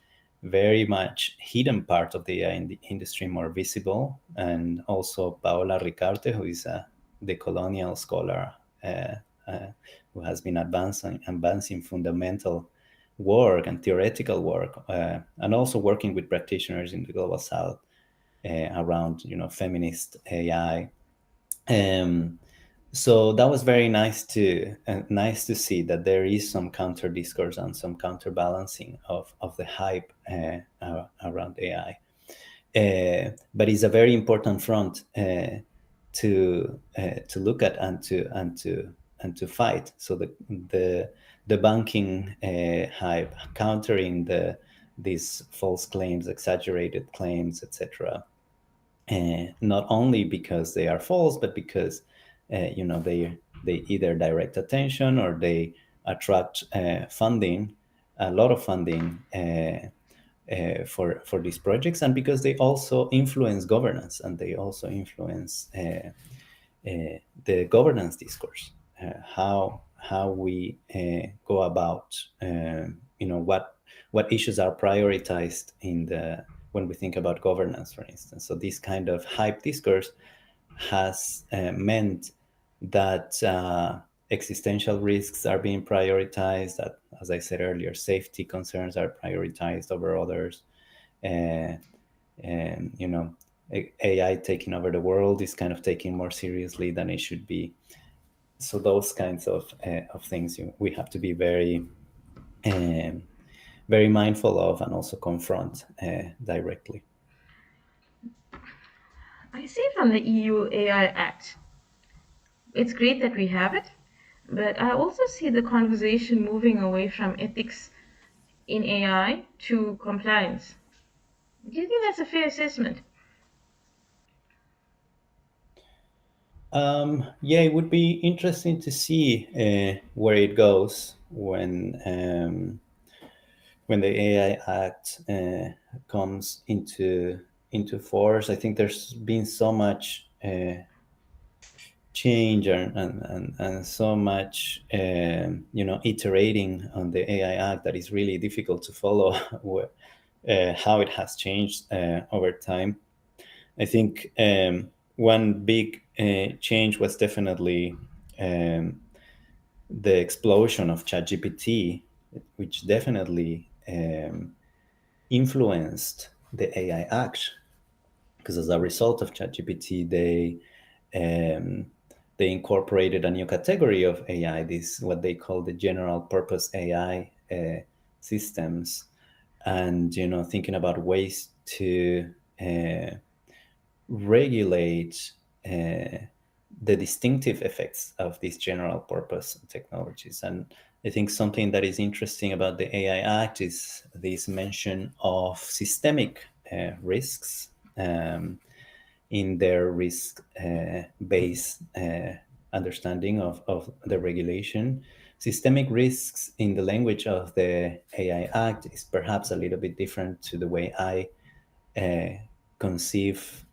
very much hidden part of the AI in the industry more visible. And also Paola Ricarte, who is a decolonial scholar uh, uh, who has been advancing fundamental work and theoretical work, and also working with practitioners in the global south around feminist AI. Um, so that was very nice to see that there is some counter discourse and some counterbalancing of the hype around AI. But it's a very important front to look at and to fight. So the banking hype, countering these false claims, exaggerated claims, etc. Not only because they are false, but because they either direct attention or they attract funding, a lot of funding for these projects, and because they also influence governance and they also influence the governance discourse, how we go about what issues are prioritized in the when we think about governance, for instance. So this kind of hype discourse has meant that existential risks are being prioritized, that, as I said earlier, safety concerns are prioritized over others. uh, and AI taking over the world is kind of taken more seriously than it should be. So those kinds of things we have to be um, very mindful of and also confront directly. I see from the EU AI Act, it's great that we have it, but I also see the conversation moving away from ethics in AI to compliance. Do you think that's a fair assessment? Yeah, it would be interesting to see where it goes when the AI Act comes into force. I think there's been so much change and so much iterating on the AI Act that is really difficult to follow how it has changed over time. I think one big change was definitely um, the explosion of ChatGPT, which definitely influenced the AI Act, because as a result of ChatGPT, um, they incorporated a new category of AI, this what they call the general purpose AI systems, and thinking about ways to regulate the distinctive effects of these general purpose technologies. And I think something that is interesting about the AI Act is this mention of systemic risks in their risk based understanding of the regulation. Systemic risks in the language of the AI Act is perhaps a little bit different to the way I conceive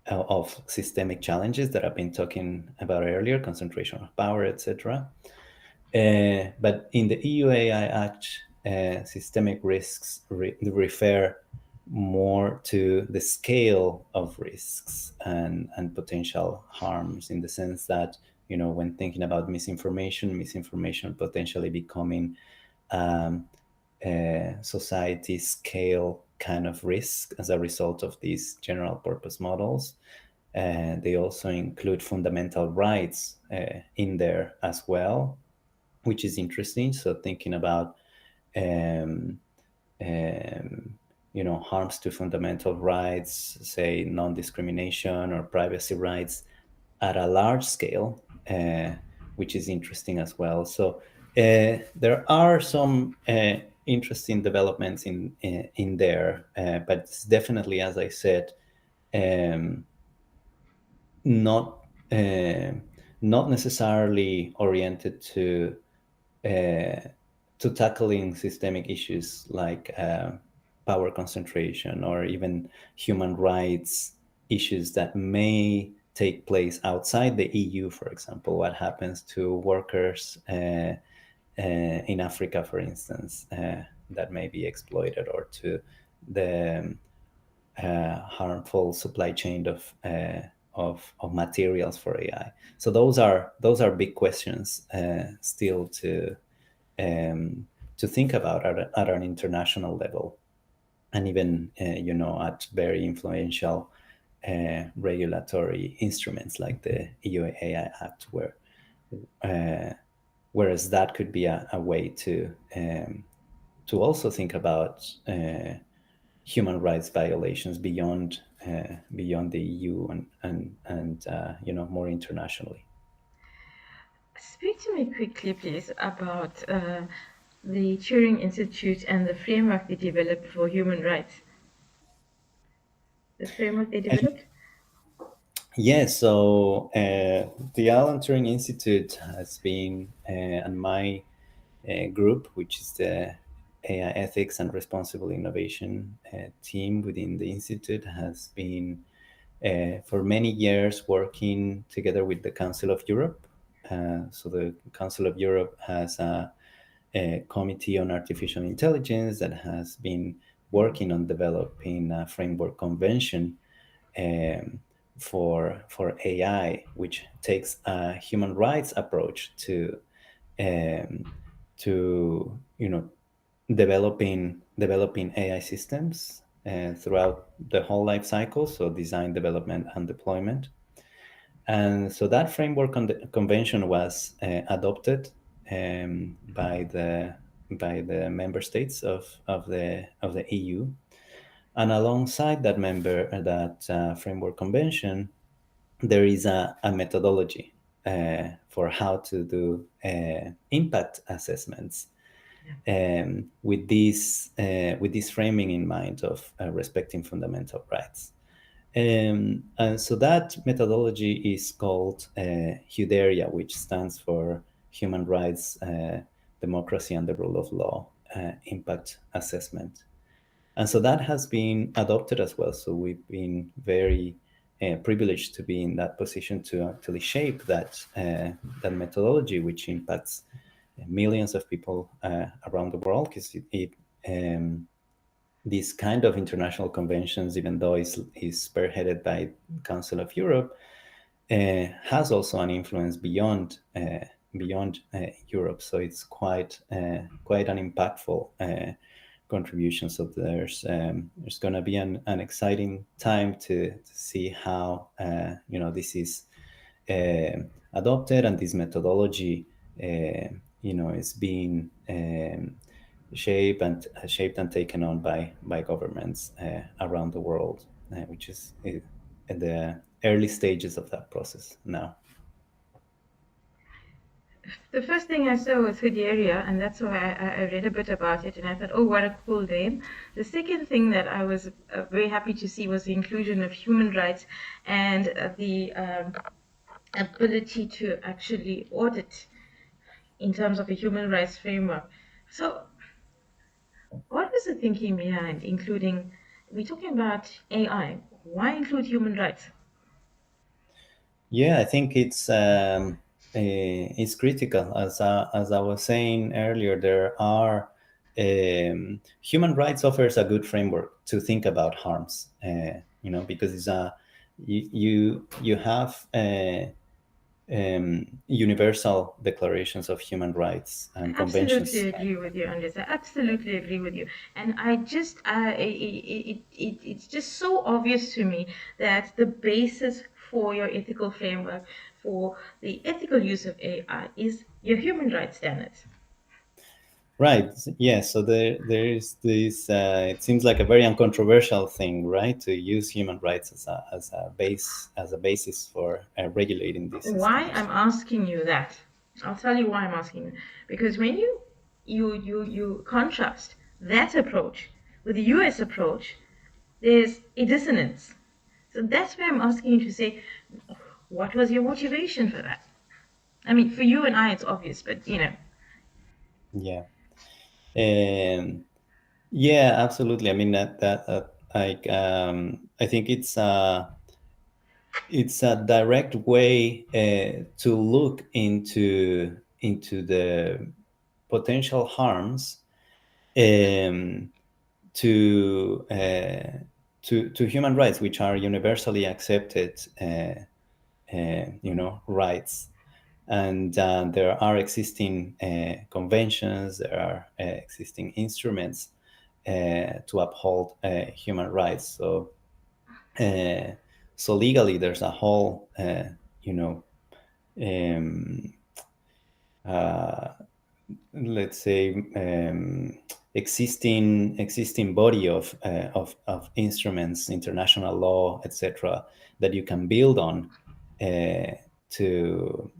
of systemic challenges that I've been talking about earlier, concentration of power, etc. But in the EU AI Act, systemic risks refer more to the scale of risks and potential harms, in the sense that, when thinking about misinformation potentially becoming a society scale kind of risk as a result of these general purpose models. They also include fundamental rights in there as well, which is interesting. So thinking about um, harms to fundamental rights, say non-discrimination or privacy rights at a large scale, which is interesting as well. So there are some interesting developments in there, but it's definitely, as I said, um, not not necessarily oriented uh, to tackling systemic issues like power concentration or even human rights issues that may take place outside the EU, for example, what happens to workers in Africa, for instance, that may be exploited, or to the harmful supply chain of materials for AI. So those are big questions still um, to think about at an international level, and even at very influential regulatory instruments like the EU AI Act, uh, whereas that could be a way to also think about human rights violations beyond the EU and more internationally. Speak to me quickly, please, about the Turing Institute and the framework they developed for human rights. The framework they developed? Yes, so the Alan Turing Institute has been, and my group, which is the AI Ethics and Responsible Innovation team within the Institute, has been for many years working together with the Council of Europe. So the Council of Europe has a committee on artificial intelligence that has been working on developing a framework convention um, for AI, which takes a human rights approach um, to developing AI systems throughout the whole life cycle, so design, development, and deployment. And so that framework convention was adopted by the member states of the EU. And alongside that framework convention, there is a methodology for how to do impact assessments, with this framing in mind of respecting fundamental rights. And so that methodology is called HUDERIA, which stands for Human Rights, Democracy, and the Rule of Law Impact Assessment. And so that has been adopted as well. So we've been very privileged to be in that position to actually shape that methodology, which impacts millions of people around the world, because these kind of international conventions, even though is spearheaded by Council of Europe, has also an influence beyond Europe. So it's quite an impactful contribution. So there's going to be an exciting time to see how this is adopted, and this methodology is being shaped and taken on by governments around the world, which is at the early stages of that process now. The first thing I saw was HUDERIA, and that's why I read a bit about it, and I thought, oh, what a cool name. The second thing that I was very happy to see was the inclusion of human rights and the ability to actually audit in terms of a human rights framework. So what was the thinking behind including, we're talking about AI, why include human rights? Yeah, I think it's critical. As I was saying earlier, there are human rights offers a good framework to think about harms. Because it's you have universal declarations of human rights and Absolutely conventions. agree with you, Andres. I absolutely agree with you. And I just, it's just so obvious to me that the basis for your ethical framework, for the ethical use of AI, is your human rights standards. Right. Yeah. So there is this. It seems like a very uncontroversial thing, right? To use human rights as a basis for regulating these Why systems. I'm asking you that? I'll tell you why I'm asking you. Because when you contrast that approach with the US approach, there's a dissonance. So that's why I'm asking you to say, what was your motivation for that? I mean, for you and I, it's obvious, but you know. Yeah. And yeah, absolutely. I mean I think it's a direct way to look into the potential harms um, to to human rights, which are universally accepted, rights. And there are existing conventions, there are existing instruments to uphold human rights. Uh, so legally, there's a whole, you know, um, uh, let's say, existing body of instruments, international law, etc., that you can build on uh, to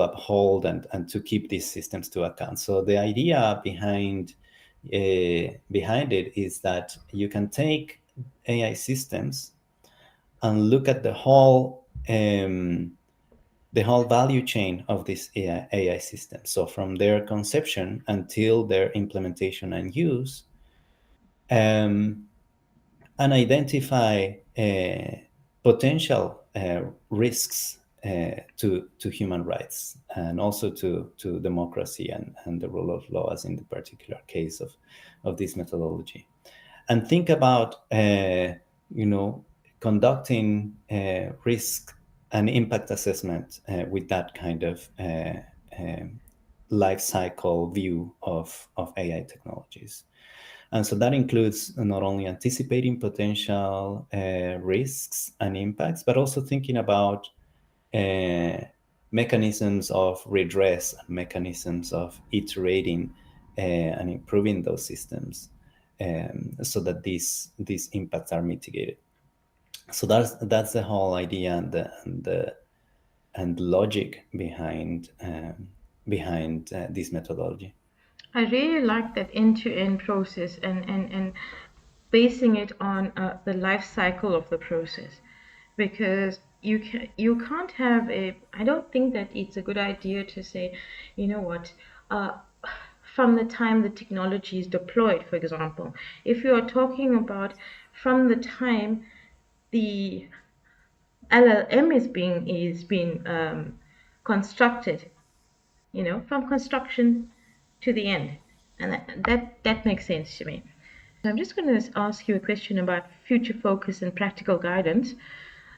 uphold and to keep these systems to account. So the idea behind it is that you can take AI systems and look at the whole value chain of this AI system. So from their conception until their implementation and use, um, and identify potential risks to human rights and also to democracy and the rule of law, as in the particular case of this methodology. And think about you know conducting risk and impact assessment with that kind of life cycle view of AI technologies. And so that includes not only anticipating potential risks and impacts, but also thinking about uh, mechanisms of redress and mechanisms of iterating and improving those systems, so that these impacts are mitigated. So that's the whole idea and logic behind this methodology. I really like that end-to-end process and basing it on the life cycle of the process, because you can't have a. I don't think that it's a good idea to say, you know what, uh, from the time the technology is deployed, for example, if you are talking about from the time the LLM is being constructed, you know, from construction to the end. And that makes sense to me. So I'm just going to ask you a question about future focus and practical guidance.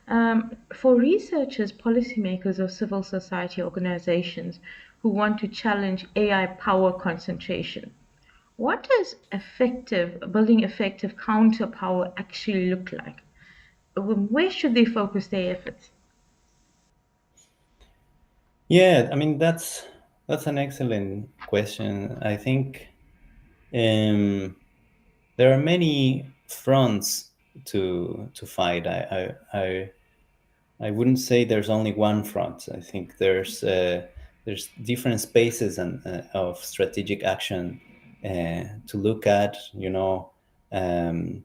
For researchers, policymakers, or civil society organizations who want to challenge AI power concentration, what does building effective counter power actually look like? Where should they focus their efforts? Yeah, I mean that's an excellent question. I think there are many fronts to fight. I wouldn't say there's only one front. I think there's different spaces and of strategic action to look at. Um,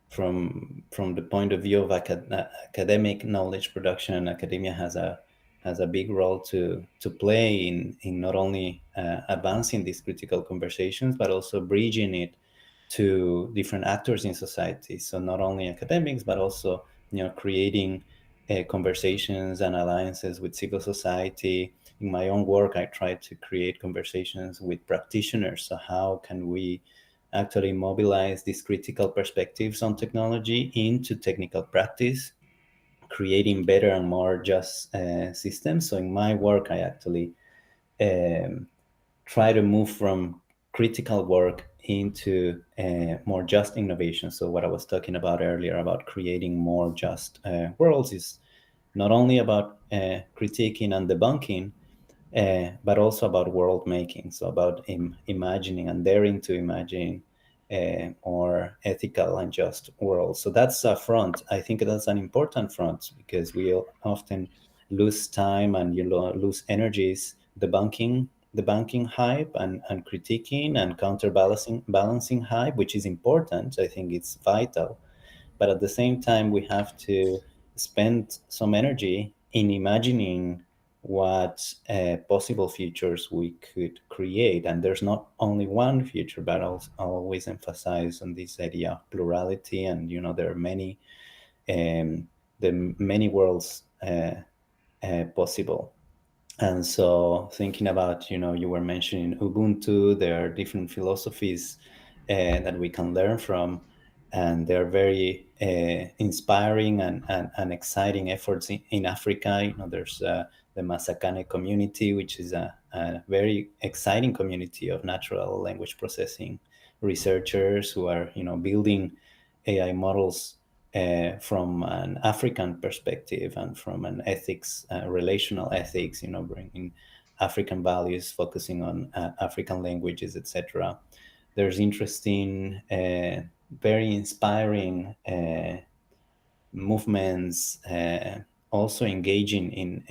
from the point of view of academic knowledge production, academia has a big role to play in not only advancing these critical conversations, but also bridging it to different actors in society. So not only academics, but also creating conversations and alliances with civil society. In my own work, I try to create conversations with practitioners. So how can we actually mobilize these critical perspectives on technology into technical practice, creating better and more just systems. So in my work, I actually um, try to move from critical work into more just innovation. So what I was talking about earlier about creating more just worlds is not only about critiquing and debunking, but also about world making. So about imagining and daring to imagine more ethical and just world. So that's a front. I think that's an important front because we often lose time and lose energies debunking the banking hype and critiquing and counterbalancing balancing hype, which is important. I think it's vital, but at the same time we have to spend some energy in imagining what possible futures we could create. And there's not only one future, but I'll always emphasize on this idea of plurality. And there are um, many worlds possible. And so thinking about, you were mentioning Ubuntu, there are different philosophies that we can learn from, and they're very inspiring and exciting efforts in Africa. There's the Masakane community, which is a very exciting community of natural language processing researchers who are, building AI models from an African perspective and from an ethics, relational ethics, bringing African values, focusing on African languages, etc. There's interesting, very inspiring movements, also engaging in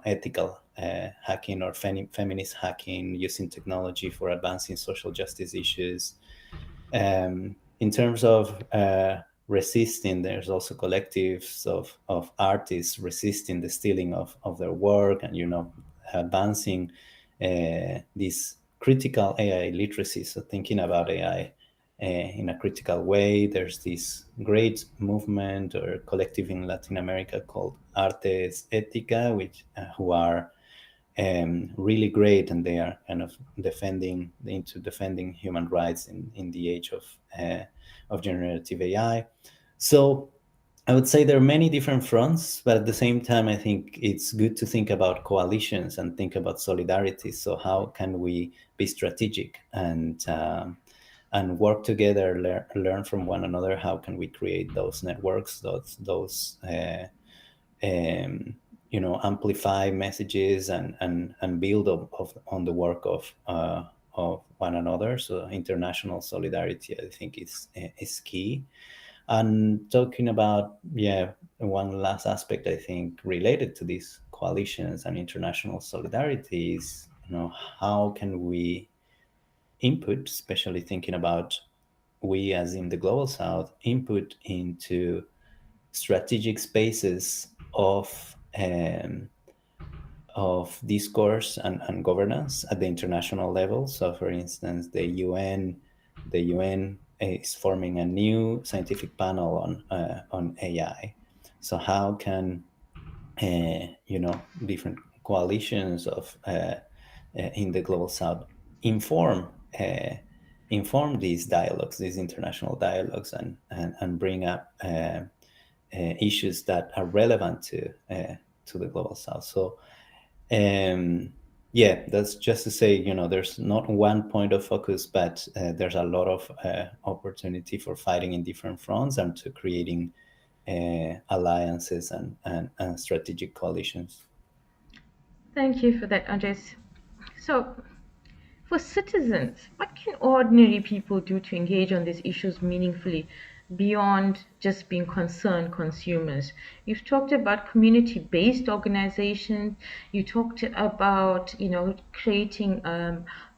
ethical hacking or feminist hacking, using technology for advancing social justice issues. In terms of resisting, there's also collectives of artists resisting the stealing of their work, and advancing this critical AI literacy. So thinking about AI in a critical way. There's this great movement or collective in Latin America called Artes Ética, which who are really great, and they are kind of defending human rights in the age of generative AI. So I would say there are many different fronts, but at the same time, I think it's good to think about coalitions and think about solidarity. So how can we be strategic and work together, learn from one another? How can we create those networks, those amplify messages and build on the work of one another. So international solidarity, I think, is key. And talking about, one last aspect, I think, related to these coalitions and international solidarity is, how can we input, especially thinking about we as in the global south, input into strategic spaces of discourse and governance at the international level. So, for instance, the UN is forming a new scientific panel on AI. So, how can different coalitions of in the global south inform uh, inform these dialogues, these international dialogues, and bring up issues that are relevant to the global south. So yeah, that's just to say, there's not one point of focus, but there's a lot of opportunity for fighting in different fronts and to creating alliances and strategic coalitions. Thank you for that, Andres. So, for citizens, what can ordinary people do to engage on these issues meaningfully beyond just being concerned consumers? You've talked about community-based organizations. You talked about, creating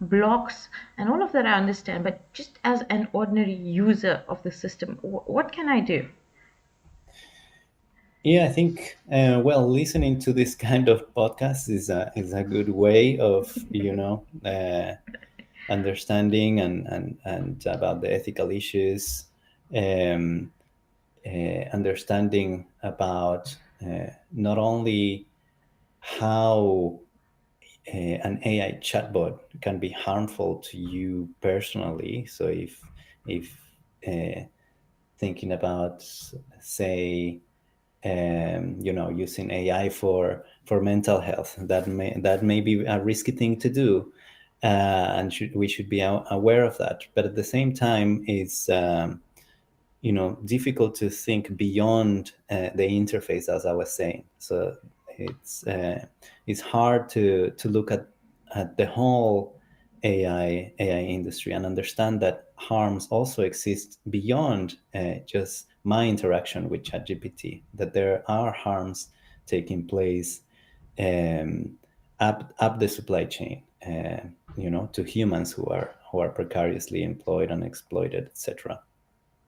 blocks and all of that. I understand, but just as an ordinary user of the system, what can I do? Yeah, I think listening to this kind of podcast is a good way of understanding and about the ethical issues, um, understanding about not only how an AI chatbot can be harmful to you personally. So if uh, thinking about, say, using AI for mental health. That may be a risky thing to do, and we should be aware of that. But at the same time, it's difficult to think beyond the interface, as I was saying. So it's hard to look at the whole AI industry and understand that harms also exist beyond just my interaction with ChatGPT. That there are harms taking place up the supply chain, to humans who are precariously employed and exploited, etc.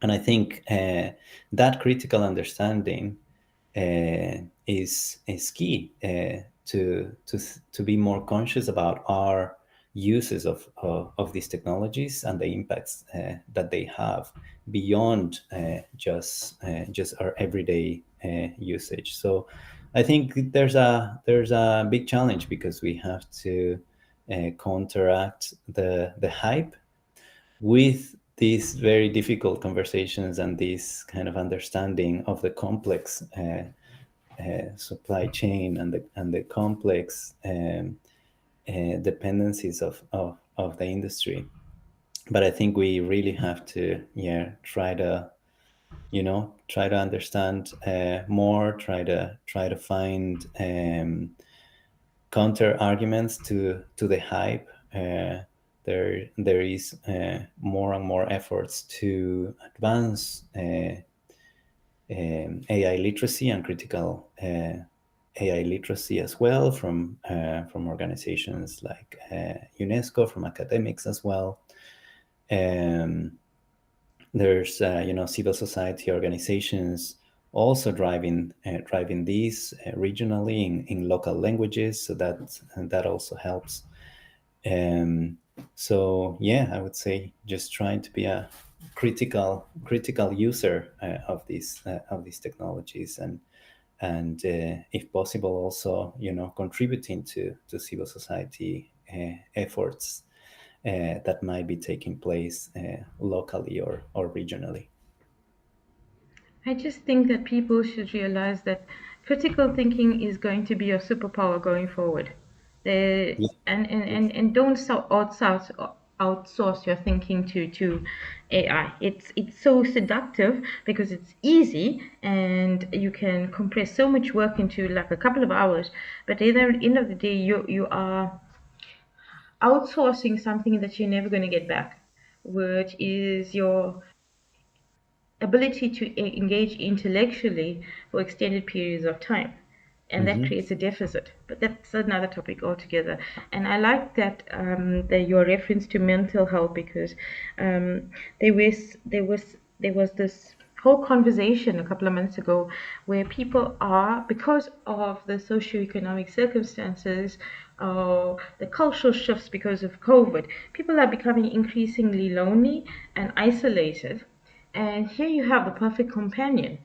And I think that critical understanding is key to be more conscious about our uses of these technologies and the impacts that they have beyond just our everyday usage. So I think there's a big challenge, because we have to counteract the hype with these very difficult conversations and this kind of understanding of the complex supply chain and the complex dependencies of the industry. But I think we really have to, try to understand more, try to find counter arguments to the hype. There is more and more efforts to advance AI literacy and critical AI literacy as well, from organizations like UNESCO, from academics as well. There's civil society organizations also driving these regionally in local languages, so that also helps. So yeah, I would say just trying to be a critical user of these technologies, and if possible also contributing to civil society efforts that might be taking place locally or regionally. I just think that people should realize that critical thinking is going to be your superpower going forward. Yeah. And don't outsource your thinking to AI. It's so seductive because it's easy and you can compress so much work into like a couple of hours. But at the end of the day, you are outsourcing something that you're never going to get back, which is your ability to engage intellectually for extended periods of time. And that Hmm. creates a deficit. But that's another topic altogether. And I like that your reference to mental health, because um, there was this whole conversation a couple of months ago where people are, because of the socioeconomic circumstances or the cultural shifts because of COVID, people are becoming increasingly lonely and isolated, and here you have the perfect companion.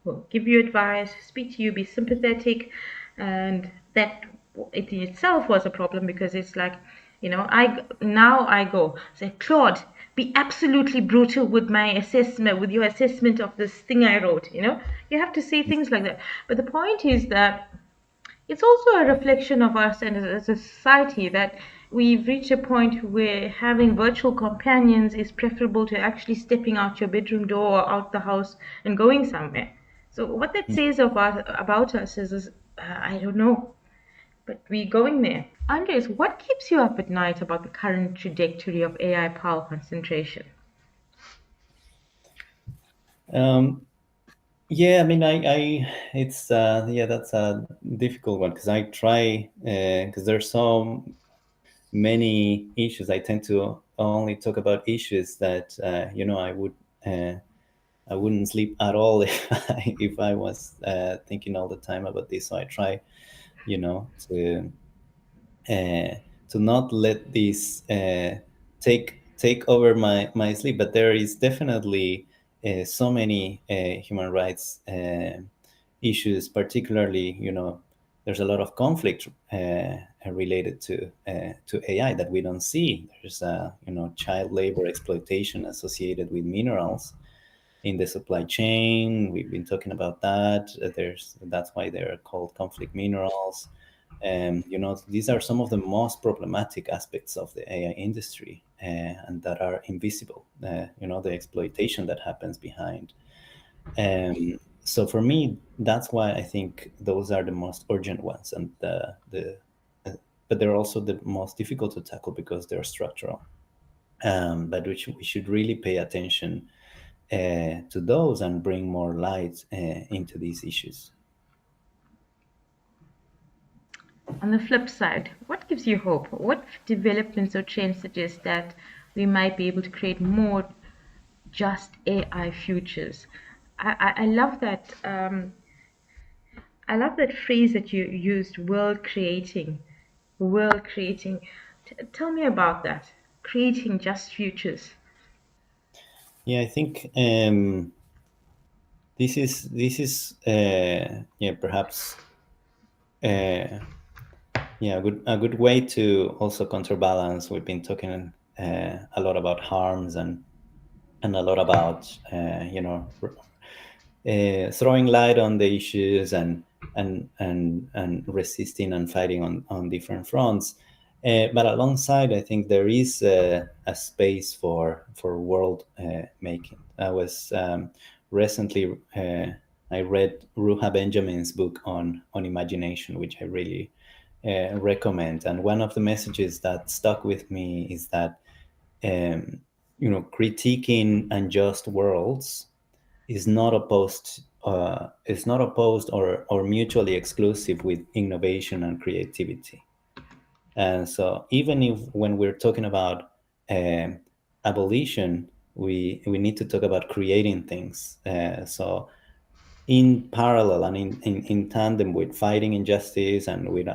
Will give you advice, speak to you, be sympathetic, and that it in itself was a problem, because it's like, I go say, Claude, be absolutely brutal with my assessment, with your assessment of this thing I wrote. You have to say things like that. But the point is that it's also a reflection of us and as a society that we've reached a point where having virtual companions is preferable to actually stepping out your bedroom door or out the house and going somewhere. So what that says about us is I don't know, but we're going there. Andres, what keeps you up at night about the current trajectory of AI power concentration? Um, yeah, I mean, it's that's a difficult one, because I try, because there's so many issues. I tend to only talk about issues that uh, I wouldn't sleep at all if I was thinking all the time about this. So I try, you know, to uh, to not let this take over my sleep. But there is definitely so many human rights issues, particularly, there's a lot of conflict related to AI that we don't see. There's child labor exploitation associated with minerals in the supply chain. We've been talking about that. That's why they're called conflict minerals. These are some of the most problematic aspects of the AI industry, and that are invisible. The exploitation that happens behind. So for me, that's why I think those are the most urgent ones, and but they're also the most difficult to tackle because they're structural. But we should really pay attention to those and bring more light into these issues. On the flip side, what gives you hope? What developments or trends suggest that we might be able to create more just AI futures? I love that. I love that phrase that you used, world creating. World creating. Tell me about that. Creating just futures. Yeah, I think this is perhaps a good way to also counterbalance. We've been talking a lot about harms and a lot about throwing light on the issues and resisting and fighting on different fronts. But alongside, I think there is a space for world making. I was recently I read Ruha Benjamin's book on imagination, which I really recommend. And one of the messages that stuck with me is that critiquing unjust worlds is not opposed or mutually exclusive with innovation and creativity. And so even if when we're talking about abolition, we need to talk about creating things. So in parallel and in tandem with fighting injustice, and we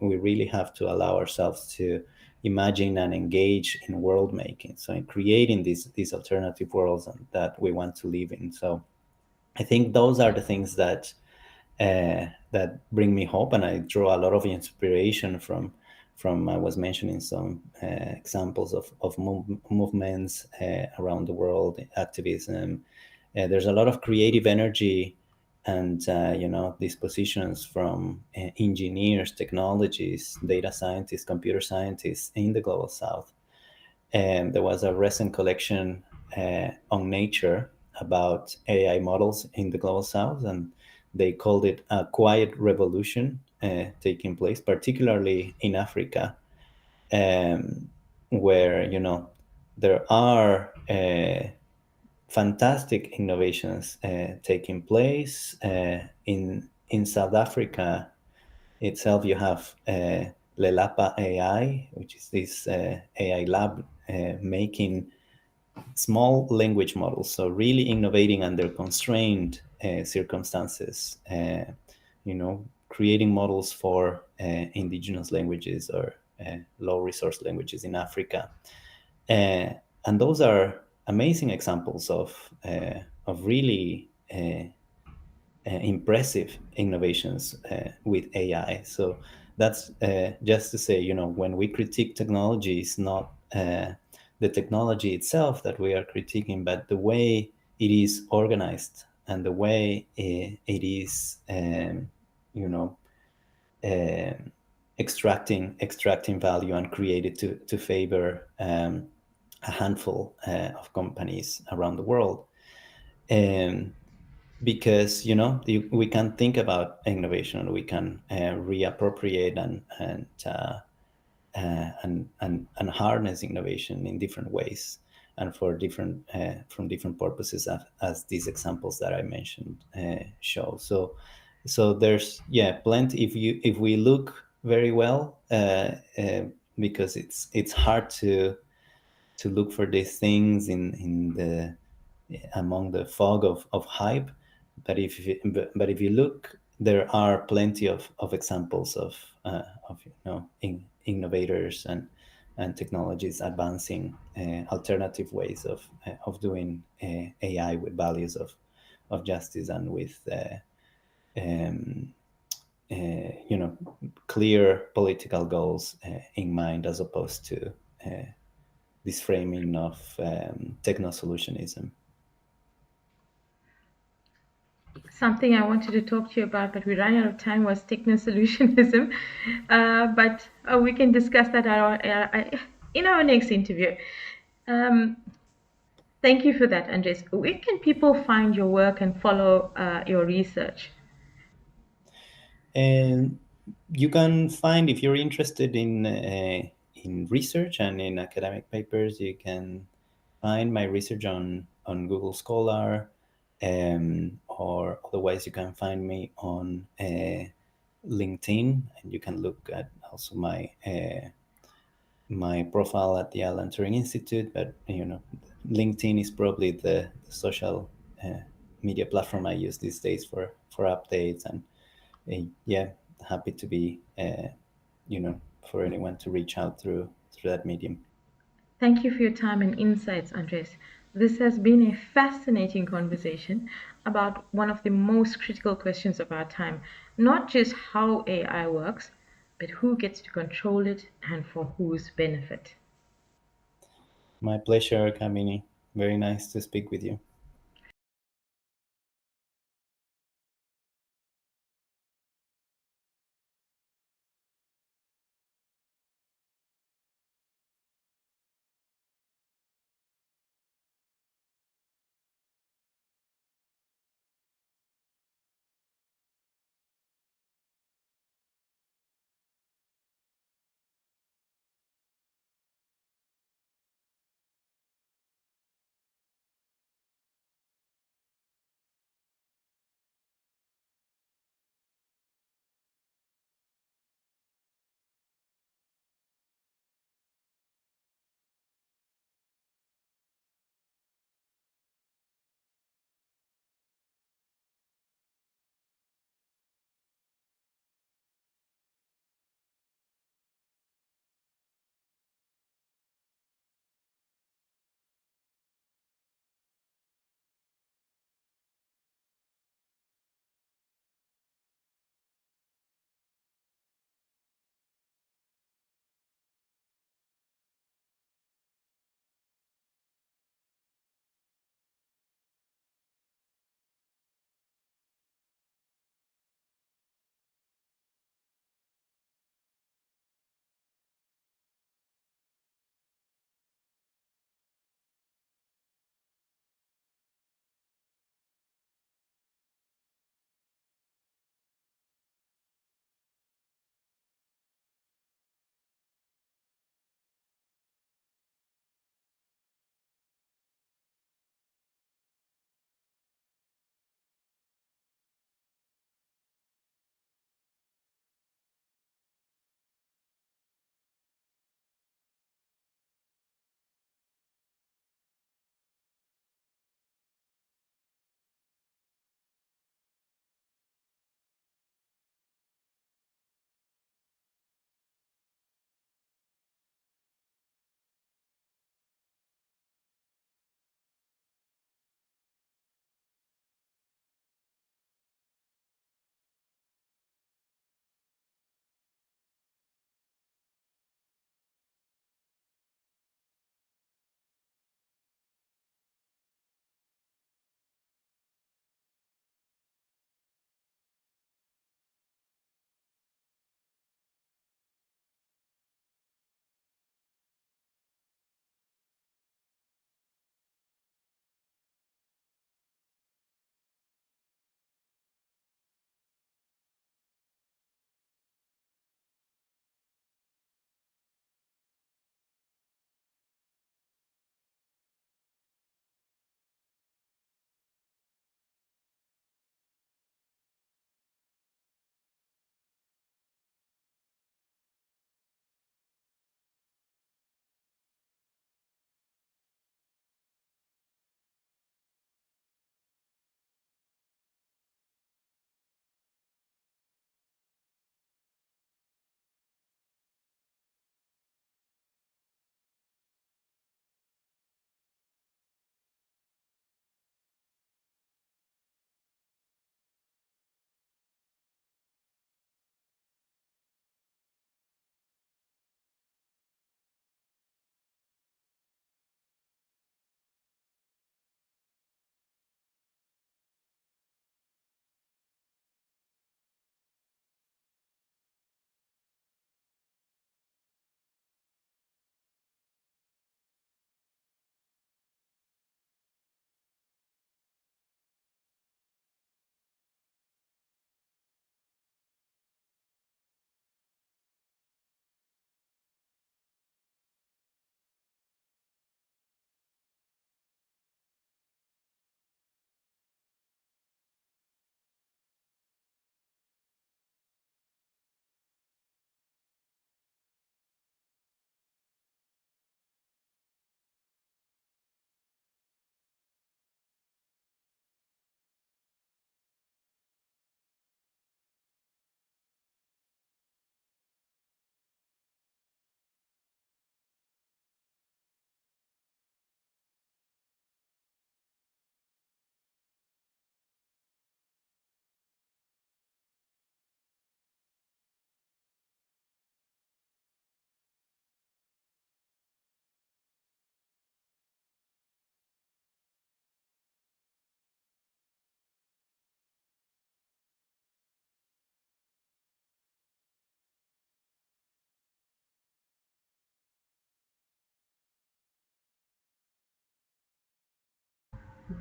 really have to allow ourselves to imagine and engage in world making, so in creating these alternative worlds that we want to live in. So I think those are the things that bring me hope, and I draw a lot of inspiration from I was mentioning some examples of movements around the world, activism. There's a lot of creative energy and dispositions from engineers, technologists, data scientists, computer scientists in the global south. And there was a recent collection on Nature about AI models in the global south, and they called it a quiet revolution taking place, particularly in Africa, um, where there are fantastic innovations taking place. In South Africa itself, you have Lelapa AI, which is this AI lab making small language models, so really innovating under constrained circumstances. Creating models for indigenous languages or low resource languages in Africa, and those are amazing examples of really impressive innovations with AI. So that's just to say, when we critique technology, it's not the technology itself that we are critiquing, but the way it is organized and the way it is, you know, uh, extracting value and create it to favor a handful of companies around the world. Um, because we can think about innovation, we can reappropriate and harness innovation in different ways and for different from different purposes, as these examples that I mentioned show. So there's plenty if we look very well, because it's hard to look for these things in the among the fog of hype. But if you look, there are plenty of examples of innovators and technologies advancing alternative ways of doing AI with values of justice and with um, clear political goals in mind, as opposed to this framing of techno-solutionism. Something I wanted to talk to you about, but we ran out of time, was techno-solutionism. But we can discuss that in our next interview. Um, Thank you for that, Andres. Where can people find your work and follow your research? And you can find, if you're interested in research and in academic papers, you can find my research on Google Scholar, or otherwise you can find me on LinkedIn, and you can look at also my profile at the Alan Turing Institute. But LinkedIn is probably the social media platform I use these days for updates. And yeah, happy to be for anyone to reach out through that medium. Thank you for your time and insights, Andres. This has been a fascinating conversation about one of the most critical questions of our time, not just how AI works, but who gets to control it and for whose benefit. My pleasure, Kamini. Very nice to speak with you.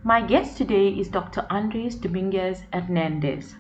My guest today is Dr. Andrés Domínguez Hernández.